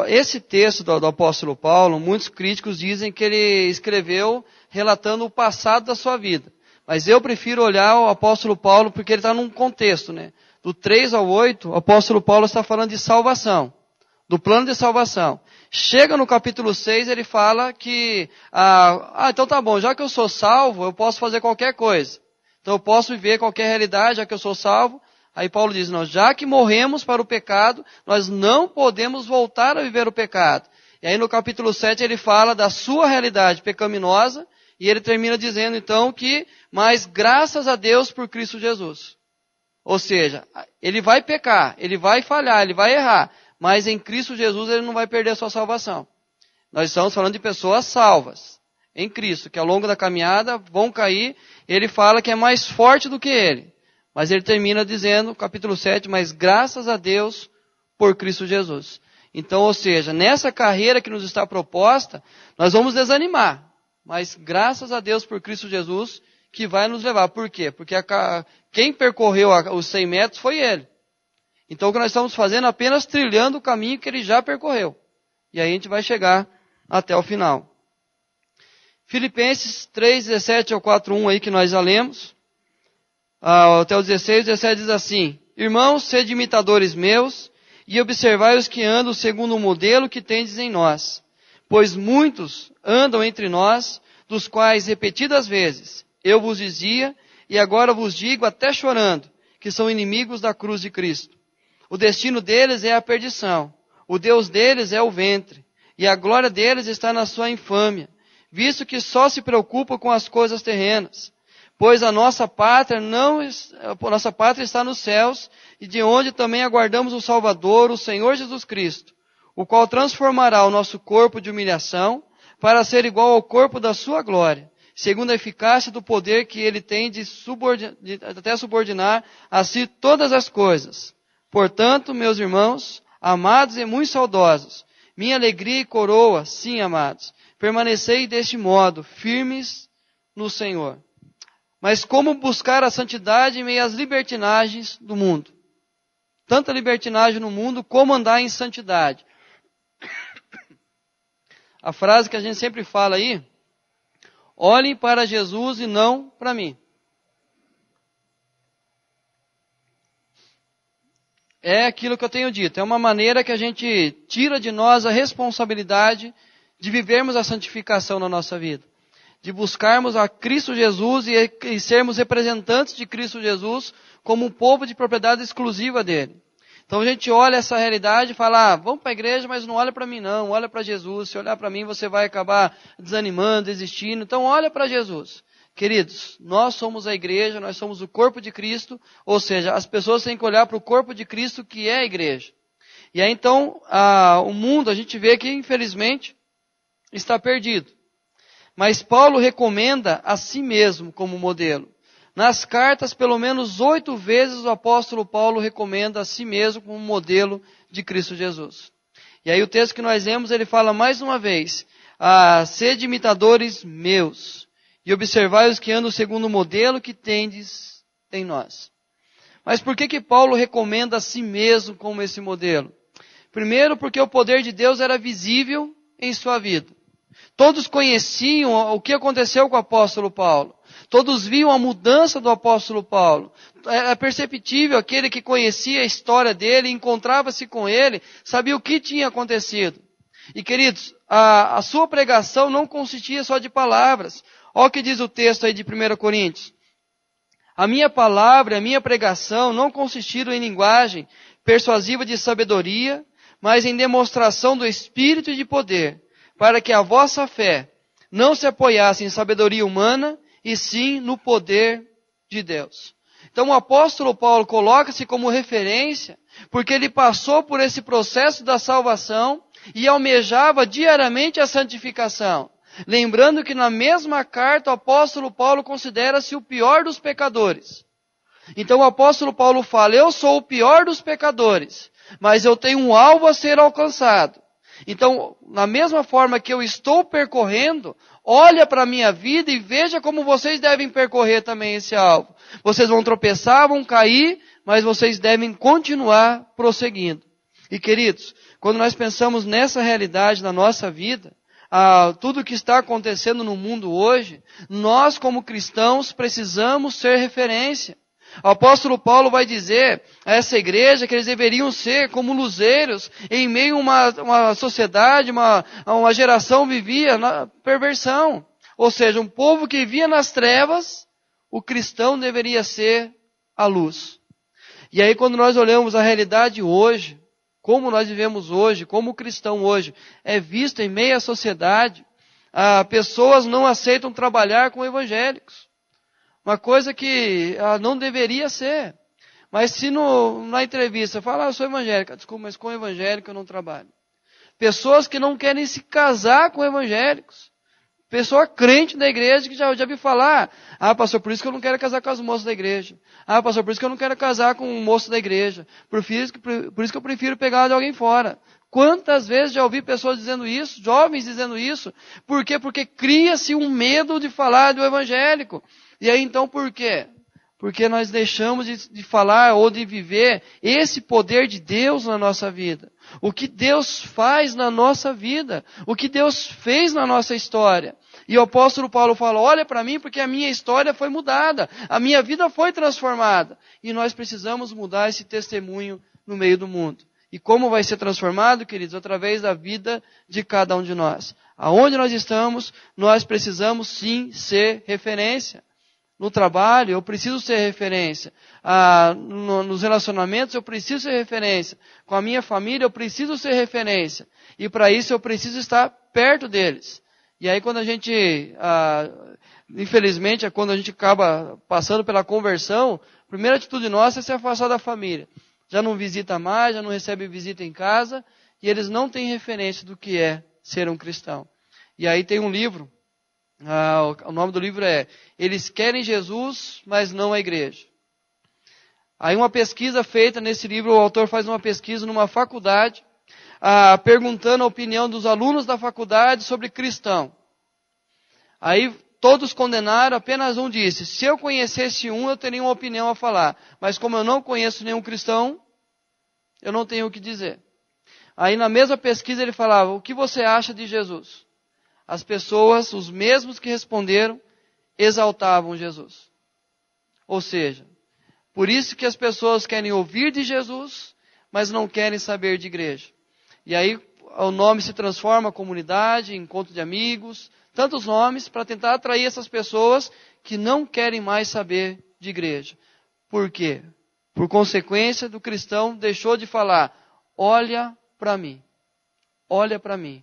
Esse texto do apóstolo Paulo, muitos críticos dizem que ele escreveu relatando o passado da sua vida. Mas eu prefiro olhar o apóstolo Paulo porque ele está num contexto, né? Do 3 ao 8, o apóstolo Paulo está falando de salvação, do plano de salvação. Chega no capítulo 6, ele fala que, então tá bom, já que eu sou salvo, eu posso fazer qualquer coisa. Então eu posso viver qualquer realidade, já que eu sou salvo. Aí Paulo diz, não, já que morremos para o pecado, nós não podemos voltar a viver o pecado. E aí no capítulo 7 ele fala da sua realidade pecaminosa, e ele termina dizendo então que, mas graças a Deus por Cristo Jesus. Ou seja, ele vai pecar, ele vai falhar, ele vai errar, mas em Cristo Jesus ele não vai perder a sua salvação. Nós estamos falando de pessoas salvas em Cristo, que ao longo da caminhada vão cair. Ele fala que é mais forte do que ele. Mas ele termina dizendo, capítulo 7, mas graças a Deus por Cristo Jesus. Então, ou seja, nessa carreira que nos está proposta, nós vamos desanimar. Mas graças a Deus por Cristo Jesus que vai nos levar. Por quê? Porque quem percorreu os 100 metros foi ele. Então o que nós estamos fazendo é apenas trilhando o caminho que ele já percorreu. E aí a gente vai chegar até o final. Filipenses 3, 17 ao 4:1 aí que nós já lemos. Até o 16, 17 diz assim: Irmãos, sede imitadores meus, e observai os que andam segundo o modelo que tendes em nós. Pois muitos andam entre nós, dos quais repetidas vezes eu vos dizia, e agora vos digo até chorando, que são inimigos da cruz de Cristo. O destino deles é a perdição, o Deus deles é o ventre, e a glória deles está na sua infâmia, visto que só se preocupam com as coisas terrenas. Pois a nossa pátria está nos céus, e de onde também aguardamos o Salvador, o Senhor Jesus Cristo, o qual transformará o nosso corpo de humilhação para ser igual ao corpo da sua glória, segundo a eficácia do poder que ele tem de até subordinar a si todas as coisas. Portanto, meus irmãos, amados e muito saudosos, minha alegria e coroa, sim, amados, permanecei deste modo, firmes no Senhor. Mas como buscar a santidade em meio às libertinagens do mundo? Tanta libertinagem no mundo, como andar em santidade? A frase que a gente sempre fala aí, olhem para Jesus e não para mim. É aquilo que eu tenho dito, é uma maneira que a gente tira de nós a responsabilidade de vivermos a santificação na nossa vida. De buscarmos a Cristo Jesus e sermos representantes de Cristo Jesus como um povo de propriedade exclusiva dele. Então a gente olha essa realidade e fala, vamos para a igreja, mas não olha para mim não, olha para Jesus. Se olhar para mim você vai acabar desanimando, desistindo. Então olha para Jesus. Queridos, nós somos a igreja, nós somos o corpo de Cristo, ou seja, as pessoas têm que olhar para o corpo de Cristo que é a igreja. E aí então, o mundo, a gente vê que infelizmente está perdido. Mas Paulo recomenda a si mesmo como modelo. Nas cartas, pelo menos 8 vezes o apóstolo Paulo recomenda a si mesmo como modelo de Cristo Jesus. E aí o texto que nós lemos, ele fala mais uma vez, sede imitadores meus, e observai os que andam segundo o modelo que tendes em nós. Mas por que Paulo recomenda a si mesmo como esse modelo? Primeiro, porque o poder de Deus era visível em sua vida. Todos conheciam o que aconteceu com o apóstolo Paulo. Todos viam a mudança do apóstolo Paulo. Era perceptível, aquele que conhecia a história dele, encontrava-se com ele, sabia o que tinha acontecido. E queridos, a sua pregação não consistia só de palavras. Olha o que diz o texto aí de 1 Coríntios. A minha palavra, a minha pregação não consistiram em linguagem persuasiva de sabedoria, mas em demonstração do Espírito e de poder, para que a vossa fé não se apoiasse em sabedoria humana, e sim no poder de Deus. Então o apóstolo Paulo coloca-se como referência, porque ele passou por esse processo da salvação e almejava diariamente a santificação. Lembrando que na mesma carta o apóstolo Paulo considera-se o pior dos pecadores. Então o apóstolo Paulo fala, eu sou o pior dos pecadores, mas eu tenho um alvo a ser alcançado. Então, na mesma forma que eu estou percorrendo, olha para a minha vida e veja como vocês devem percorrer também esse alvo. Vocês vão tropeçar, vão cair, mas vocês devem continuar prosseguindo. E queridos, quando nós pensamos nessa realidade na nossa vida, tudo o que está acontecendo no mundo hoje, nós como cristãos precisamos ser referência. O apóstolo Paulo vai dizer a essa igreja que eles deveriam ser como luzeiros em meio a uma sociedade, uma geração vivia na perversão. Ou seja, um povo que vivia nas trevas, o cristão deveria ser a luz. E aí quando nós olhamos a realidade hoje, como nós vivemos hoje, como o cristão hoje é visto em meio à sociedade, pessoas não aceitam trabalhar com evangélicos. Uma coisa que não deveria ser. Mas se na entrevista fala, eu sou evangélica, desculpa, mas com evangélico eu não trabalho. Pessoas que não querem se casar com evangélicos. Pessoa crente da igreja que já vi falar, pastor, por isso que eu não quero casar com as moças da igreja. Pastor, por isso que eu não quero casar com um moço da igreja. Por isso que eu prefiro pegar de alguém fora. Quantas vezes já ouvi pessoas dizendo isso, jovens dizendo isso? Por quê? Porque cria-se um medo de falar do evangélico. E aí então por quê? Porque nós deixamos de falar ou de viver esse poder de Deus na nossa vida. O que Deus faz na nossa vida. O que Deus fez na nossa história. E o apóstolo Paulo fala, olha para mim porque a minha história foi mudada. A minha vida foi transformada. E nós precisamos mudar esse testemunho no meio do mundo. E como vai ser transformado, queridos? Através da vida de cada um de nós. Aonde nós estamos, nós precisamos sim ser referência. No trabalho, eu preciso ser referência. Nos relacionamentos, eu preciso ser referência. Com a minha família, eu preciso ser referência. E para isso, eu preciso estar perto deles. E aí, quando a gente, infelizmente, quando a gente acaba passando pela conversão, a primeira atitude nossa é se afastar da família. Já não visita mais, já não recebe visita em casa, e eles não têm referência do que é ser um cristão. E aí tem um livro, o nome do livro é Eles Querem Jesus, mas não a Igreja. Aí uma pesquisa feita nesse livro, o autor faz uma pesquisa numa faculdade, perguntando a opinião dos alunos da faculdade sobre cristão. Aí todos condenaram, apenas um disse, se eu conhecesse um, eu teria uma opinião a falar. Mas como eu não conheço nenhum cristão, eu não tenho o que dizer. Aí na mesma pesquisa ele falava, o que você acha de Jesus? As pessoas, os mesmos que responderam, exaltavam Jesus. Ou seja, por isso que as pessoas querem ouvir de Jesus, mas não querem saber de igreja. E aí o nome se transforma comunidade, encontro de amigos, tantos nomes para tentar atrair essas pessoas que não querem mais saber de igreja. Por quê? Por consequência do cristão deixou de falar, olha para mim, olha para mim.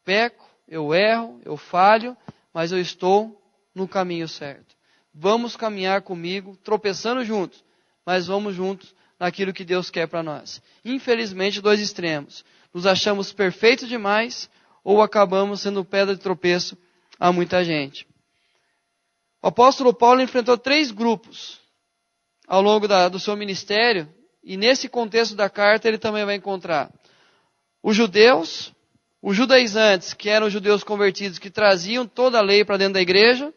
Peco, eu erro, eu falho, mas eu estou no caminho certo. Vamos caminhar comigo, tropeçando juntos, mas vamos juntos naquilo que Deus quer para nós. Infelizmente, dois extremos. Nos achamos perfeitos demais ou acabamos sendo pedra de tropeço a muita gente. O apóstolo Paulo enfrentou 3 grupos ao longo do seu ministério e nesse contexto da carta ele também vai encontrar os judeus, os judaizantes, que eram os judeus convertidos, que traziam toda a lei para dentro da igreja,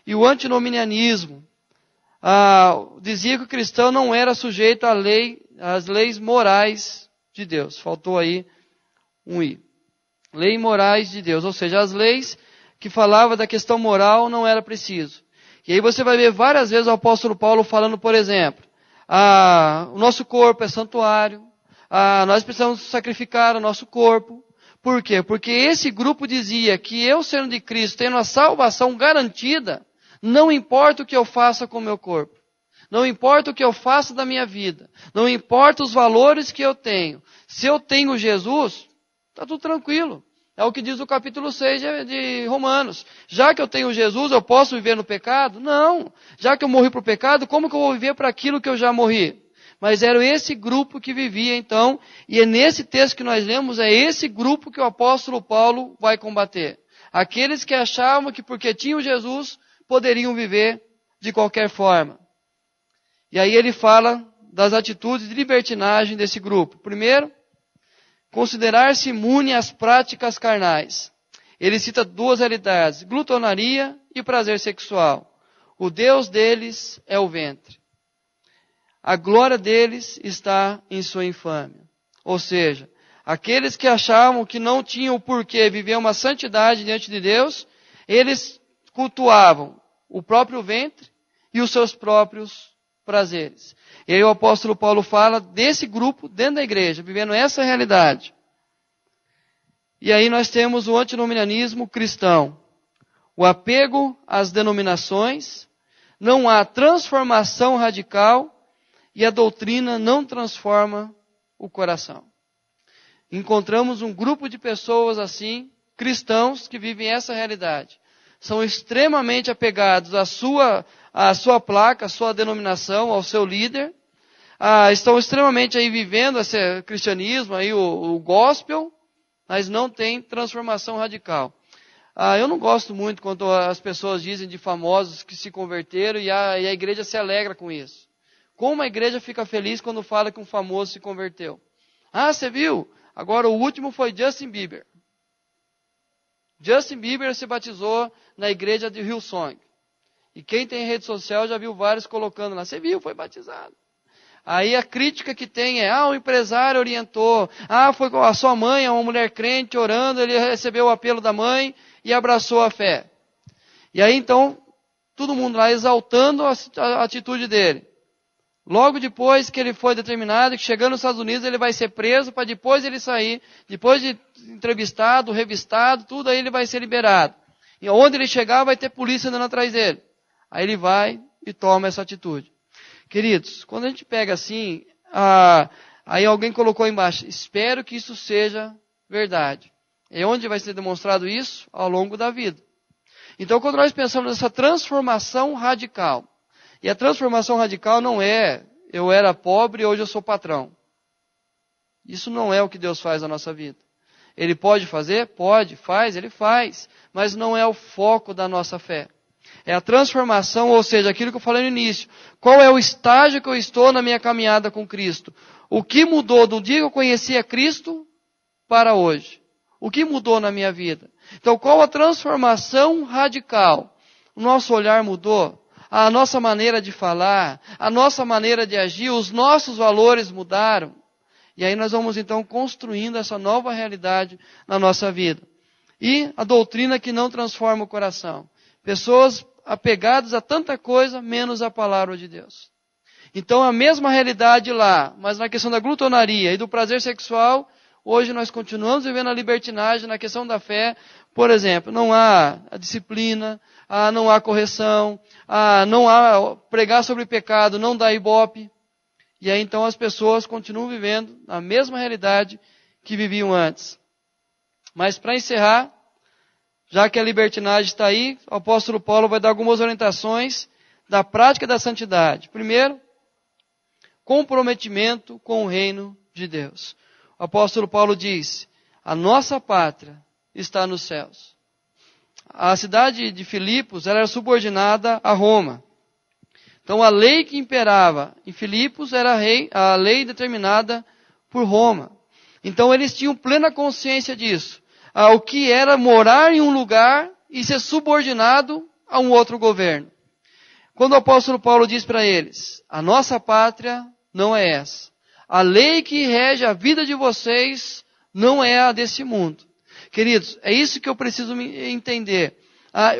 e o antinomianismo. Dizia que o cristão não era sujeito às leis morais de Deus. Faltou aí um i. Leis morais de Deus, ou seja, as leis que falavam da questão moral não era preciso. E aí você vai ver várias vezes o apóstolo Paulo falando, por exemplo, o nosso corpo é santuário, nós precisamos sacrificar o nosso corpo. Por quê? Porque esse grupo dizia que eu, sendo de Cristo, tendo a salvação garantida, não importa o que eu faça com o meu corpo. Não importa o que eu faça da minha vida. Não importa os valores que eu tenho. Se eu tenho Jesus, está tudo tranquilo. É o que diz o capítulo 6 de Romanos. Já que eu tenho Jesus, eu posso viver no pecado? Não. Já que eu morri para o pecado, como que eu vou viver para aquilo que eu já morri? Mas era esse grupo que vivia então, e é nesse texto que nós lemos, é esse grupo que o apóstolo Paulo vai combater. Aqueles que achavam que porque tinham Jesus, poderiam viver de qualquer forma. E aí ele fala das atitudes de libertinagem desse grupo. Primeiro, considerar-se imune às práticas carnais. Ele cita duas realidades, glutonaria e prazer sexual. O Deus deles é o ventre. A glória deles está em sua infâmia. Ou seja, aqueles que achavam que não tinham por que viver uma santidade diante de Deus, eles cultuavam o próprio ventre e os seus próprios prazeres. E aí o apóstolo Paulo fala desse grupo dentro da igreja, vivendo essa realidade. E aí nós temos o antinomianismo cristão. O apego às denominações, não há transformação radical e a doutrina não transforma o coração. Encontramos um grupo de pessoas assim, cristãos, que vivem essa realidade. São extremamente apegados à sua placa, à sua denominação, ao seu líder. Estão extremamente aí vivendo esse cristianismo, aí o gospel, mas não tem transformação radical. Eu não gosto muito quando as pessoas dizem de famosos que se converteram e a igreja se alegra com isso. Como a igreja fica feliz quando fala que um famoso se converteu? Você viu? Agora o último foi Justin Bieber. Justin Bieber se batizou na igreja de Hillsong. E quem tem rede social já viu vários colocando lá. Você viu, foi batizado. Aí a crítica que tem é, o empresário orientou. Foi a sua mãe, uma mulher crente, orando, ele recebeu o apelo da mãe e abraçou a fé. E aí então, todo mundo lá exaltando a atitude dele. Logo depois que ele foi determinado, que chegando nos Estados Unidos ele vai ser preso, para depois ele sair, depois de entrevistado, revistado, tudo aí ele vai ser liberado. E onde ele chegar vai ter polícia andando atrás dele. Aí ele vai e toma essa atitude. Queridos, quando a gente pega assim, aí alguém colocou embaixo, espero que isso seja verdade. E onde vai ser demonstrado isso? Ao longo da vida. Então quando nós pensamos nessa transformação radical, e a transformação radical não é, eu era pobre e hoje eu sou patrão. Isso não é o que Deus faz na nossa vida. Ele pode fazer? Pode. Faz? Ele faz. Mas não é o foco da nossa fé. É a transformação, ou seja, aquilo que eu falei no início. Qual é o estágio que eu estou na minha caminhada com Cristo? O que mudou do dia que eu conhecia Cristo para hoje? O que mudou na minha vida? Então, qual a transformação radical? O nosso olhar mudou? A nossa maneira de falar, a nossa maneira de agir, os nossos valores mudaram. E aí nós vamos então construindo essa nova realidade na nossa vida. E a doutrina que não transforma o coração. Pessoas apegadas a tanta coisa, menos a palavra de Deus. Então a mesma realidade lá, mas na questão da glutonaria e do prazer sexual, hoje nós continuamos vivendo a libertinagem na questão da fé. Por exemplo, não há a disciplina, não há correção, não há pregar sobre pecado, não dá ibope. E aí então as pessoas continuam vivendo a mesma realidade que viviam antes. Mas para encerrar, já que a libertinagem está aí, o apóstolo Paulo vai dar algumas orientações da prática da santidade. Primeiro, comprometimento com o reino de Deus. O apóstolo Paulo diz, a nossa pátria está nos céus. A cidade de Filipos era subordinada a Roma. Então a lei que imperava em Filipos era a lei determinada por Roma. Então eles tinham plena consciência disso. O que era morar em um lugar e ser subordinado a um outro governo. Quando o apóstolo Paulo diz para eles, a nossa pátria não é essa. A lei que rege a vida de vocês não é a desse mundo. Queridos, é isso que eu preciso entender.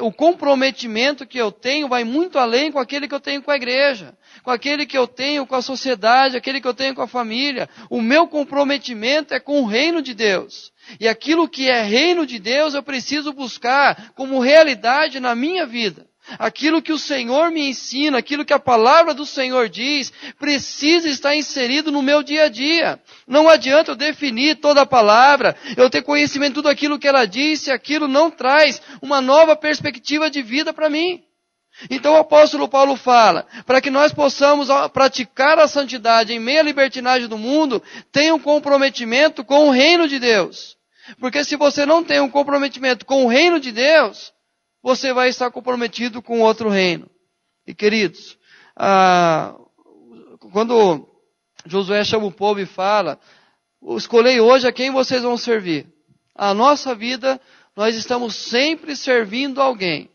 O comprometimento que eu tenho vai muito além com aquele que eu tenho com a igreja, com aquele que eu tenho com a sociedade, aquele que eu tenho com a família. O meu comprometimento é com o reino de Deus. E aquilo que é reino de Deus eu preciso buscar como realidade na minha vida. Aquilo que o Senhor me ensina, aquilo que a palavra do Senhor diz, precisa estar inserido no meu dia a dia. Não adianta eu definir toda a palavra, eu ter conhecimento de tudo aquilo que ela diz, se aquilo não traz uma nova perspectiva de vida para mim. Então o apóstolo Paulo fala, para que nós possamos praticar a santidade em meio à libertinagem do mundo, tenha um comprometimento com o reino de Deus. Porque se você não tem um comprometimento com o reino de Deus, você vai estar comprometido com outro reino. E queridos, quando Josué chama o povo e fala, escolhei hoje a quem vocês vão servir. A nossa vida, nós estamos sempre servindo alguém.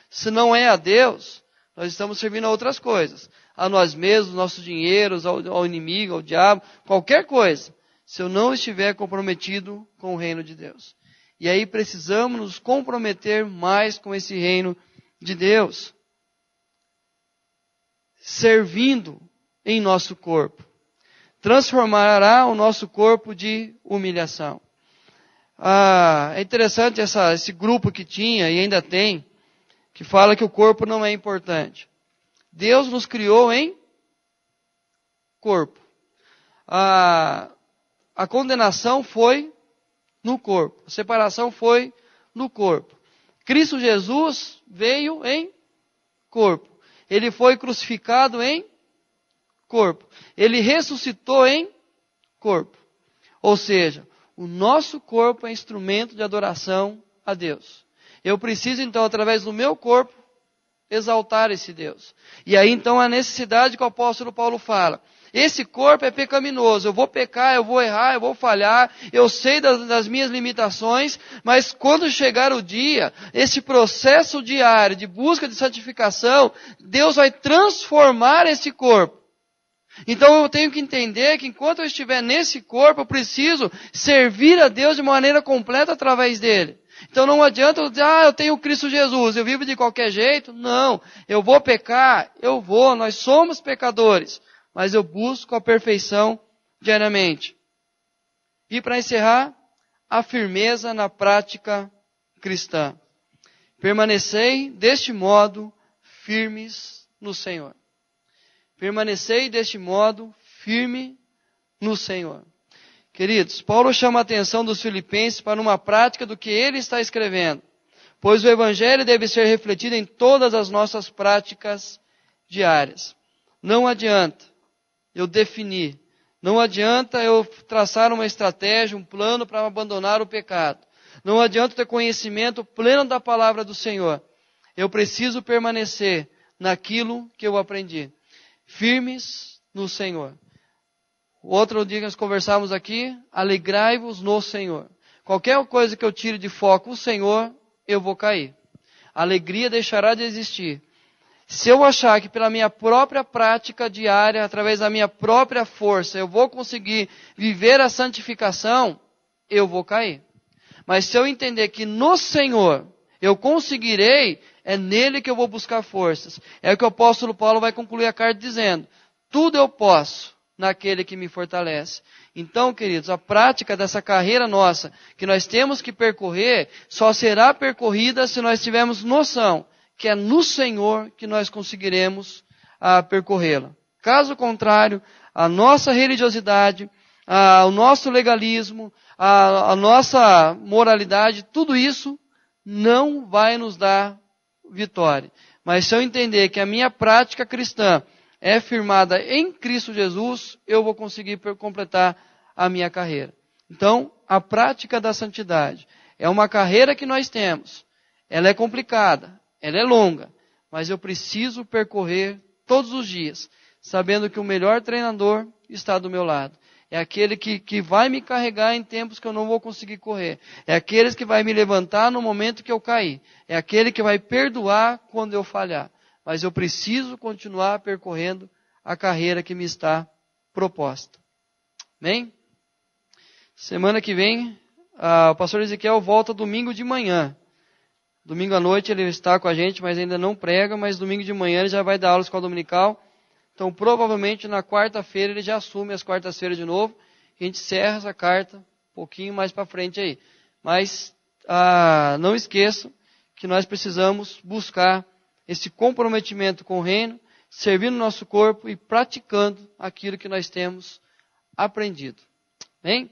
Se não é a Deus, nós estamos servindo a outras coisas. A nós mesmos, nossos dinheiros, ao inimigo, ao diabo, qualquer coisa. Se eu não estiver comprometido com o reino de Deus. E aí precisamos nos comprometer mais com esse reino de Deus. Servindo em nosso corpo. Transformará o nosso corpo de humilhação. É interessante esse grupo que tinha e ainda tem, que fala que o corpo não é importante. Deus nos criou em corpo. A condenação foi no corpo. A separação foi no corpo. Cristo Jesus veio em corpo. Ele foi crucificado em corpo. Ele ressuscitou em corpo. Ou seja, o nosso corpo é instrumento de adoração a Deus. Eu preciso, então, através do meu corpo, exaltar esse Deus. E aí, então, a necessidade que o apóstolo Paulo fala. Esse corpo é pecaminoso. Eu vou pecar, eu vou errar, eu vou falhar. Eu sei das minhas limitações. Mas quando chegar o dia, esse processo diário de busca de santificação, Deus vai transformar esse corpo. Então eu tenho que entender que enquanto eu estiver nesse corpo, eu preciso servir a Deus de maneira completa através dele. Então não adianta eu dizer, eu tenho Cristo Jesus, eu vivo de qualquer jeito. Não, eu vou pecar, nós somos pecadores. Mas eu busco a perfeição diariamente. E para encerrar, a firmeza na prática cristã. Permanecei deste modo firmes no Senhor. Permanecei deste modo firme no Senhor. Queridos, Paulo chama a atenção dos filipenses para uma prática do que ele está escrevendo. Pois o Evangelho deve ser refletido em todas as nossas práticas diárias. Não adianta eu definir. Não adianta eu traçar uma estratégia, um plano para abandonar o pecado. Não adianta ter conhecimento pleno da palavra do Senhor. Eu preciso permanecer naquilo que eu aprendi. Firmes no Senhor. Outro dia que nós conversávamos aqui, alegrai-vos no Senhor. Qualquer coisa que eu tire de foco o Senhor, eu vou cair. A alegria deixará de existir. Se eu achar que pela minha própria prática diária, através da minha própria força, eu vou conseguir viver a santificação, eu vou cair. Mas se eu entender que no Senhor eu conseguirei, é nele que eu vou buscar forças. É o que o apóstolo Paulo vai concluir a carta dizendo, tudo eu posso naquele que me fortalece. Então, queridos, a prática dessa carreira nossa, que nós temos que percorrer, só será percorrida se nós tivermos noção que é no Senhor que nós conseguiremos percorrê-la. Caso contrário, a nossa religiosidade, o nosso legalismo, a nossa moralidade, tudo isso não vai nos dar vitória. Mas se eu entender que a minha prática cristã é firmada em Cristo Jesus, eu vou conseguir completar a minha carreira. Então, a prática da santidade é uma carreira que nós temos. Ela é complicada. Ela é longa, mas eu preciso percorrer todos os dias, sabendo que o melhor treinador está do meu lado. É aquele que vai me carregar em tempos que eu não vou conseguir correr. É aquele que vai me levantar no momento que eu cair. É aquele que vai perdoar quando eu falhar. Mas eu preciso continuar percorrendo a carreira que me está proposta. Amém? Semana que vem, o pastor Ezequiel volta domingo de manhã. Domingo à noite ele está com a gente, mas ainda não prega, mas domingo de manhã ele já vai dar aula de escola dominical. Então, provavelmente, na quarta-feira ele já assume as quartas-feiras de novo. E a gente encerra essa carta um pouquinho mais para frente aí. Mas não esqueçam que nós precisamos buscar esse comprometimento com o reino, servindo o nosso corpo e praticando aquilo que nós temos aprendido. Bem?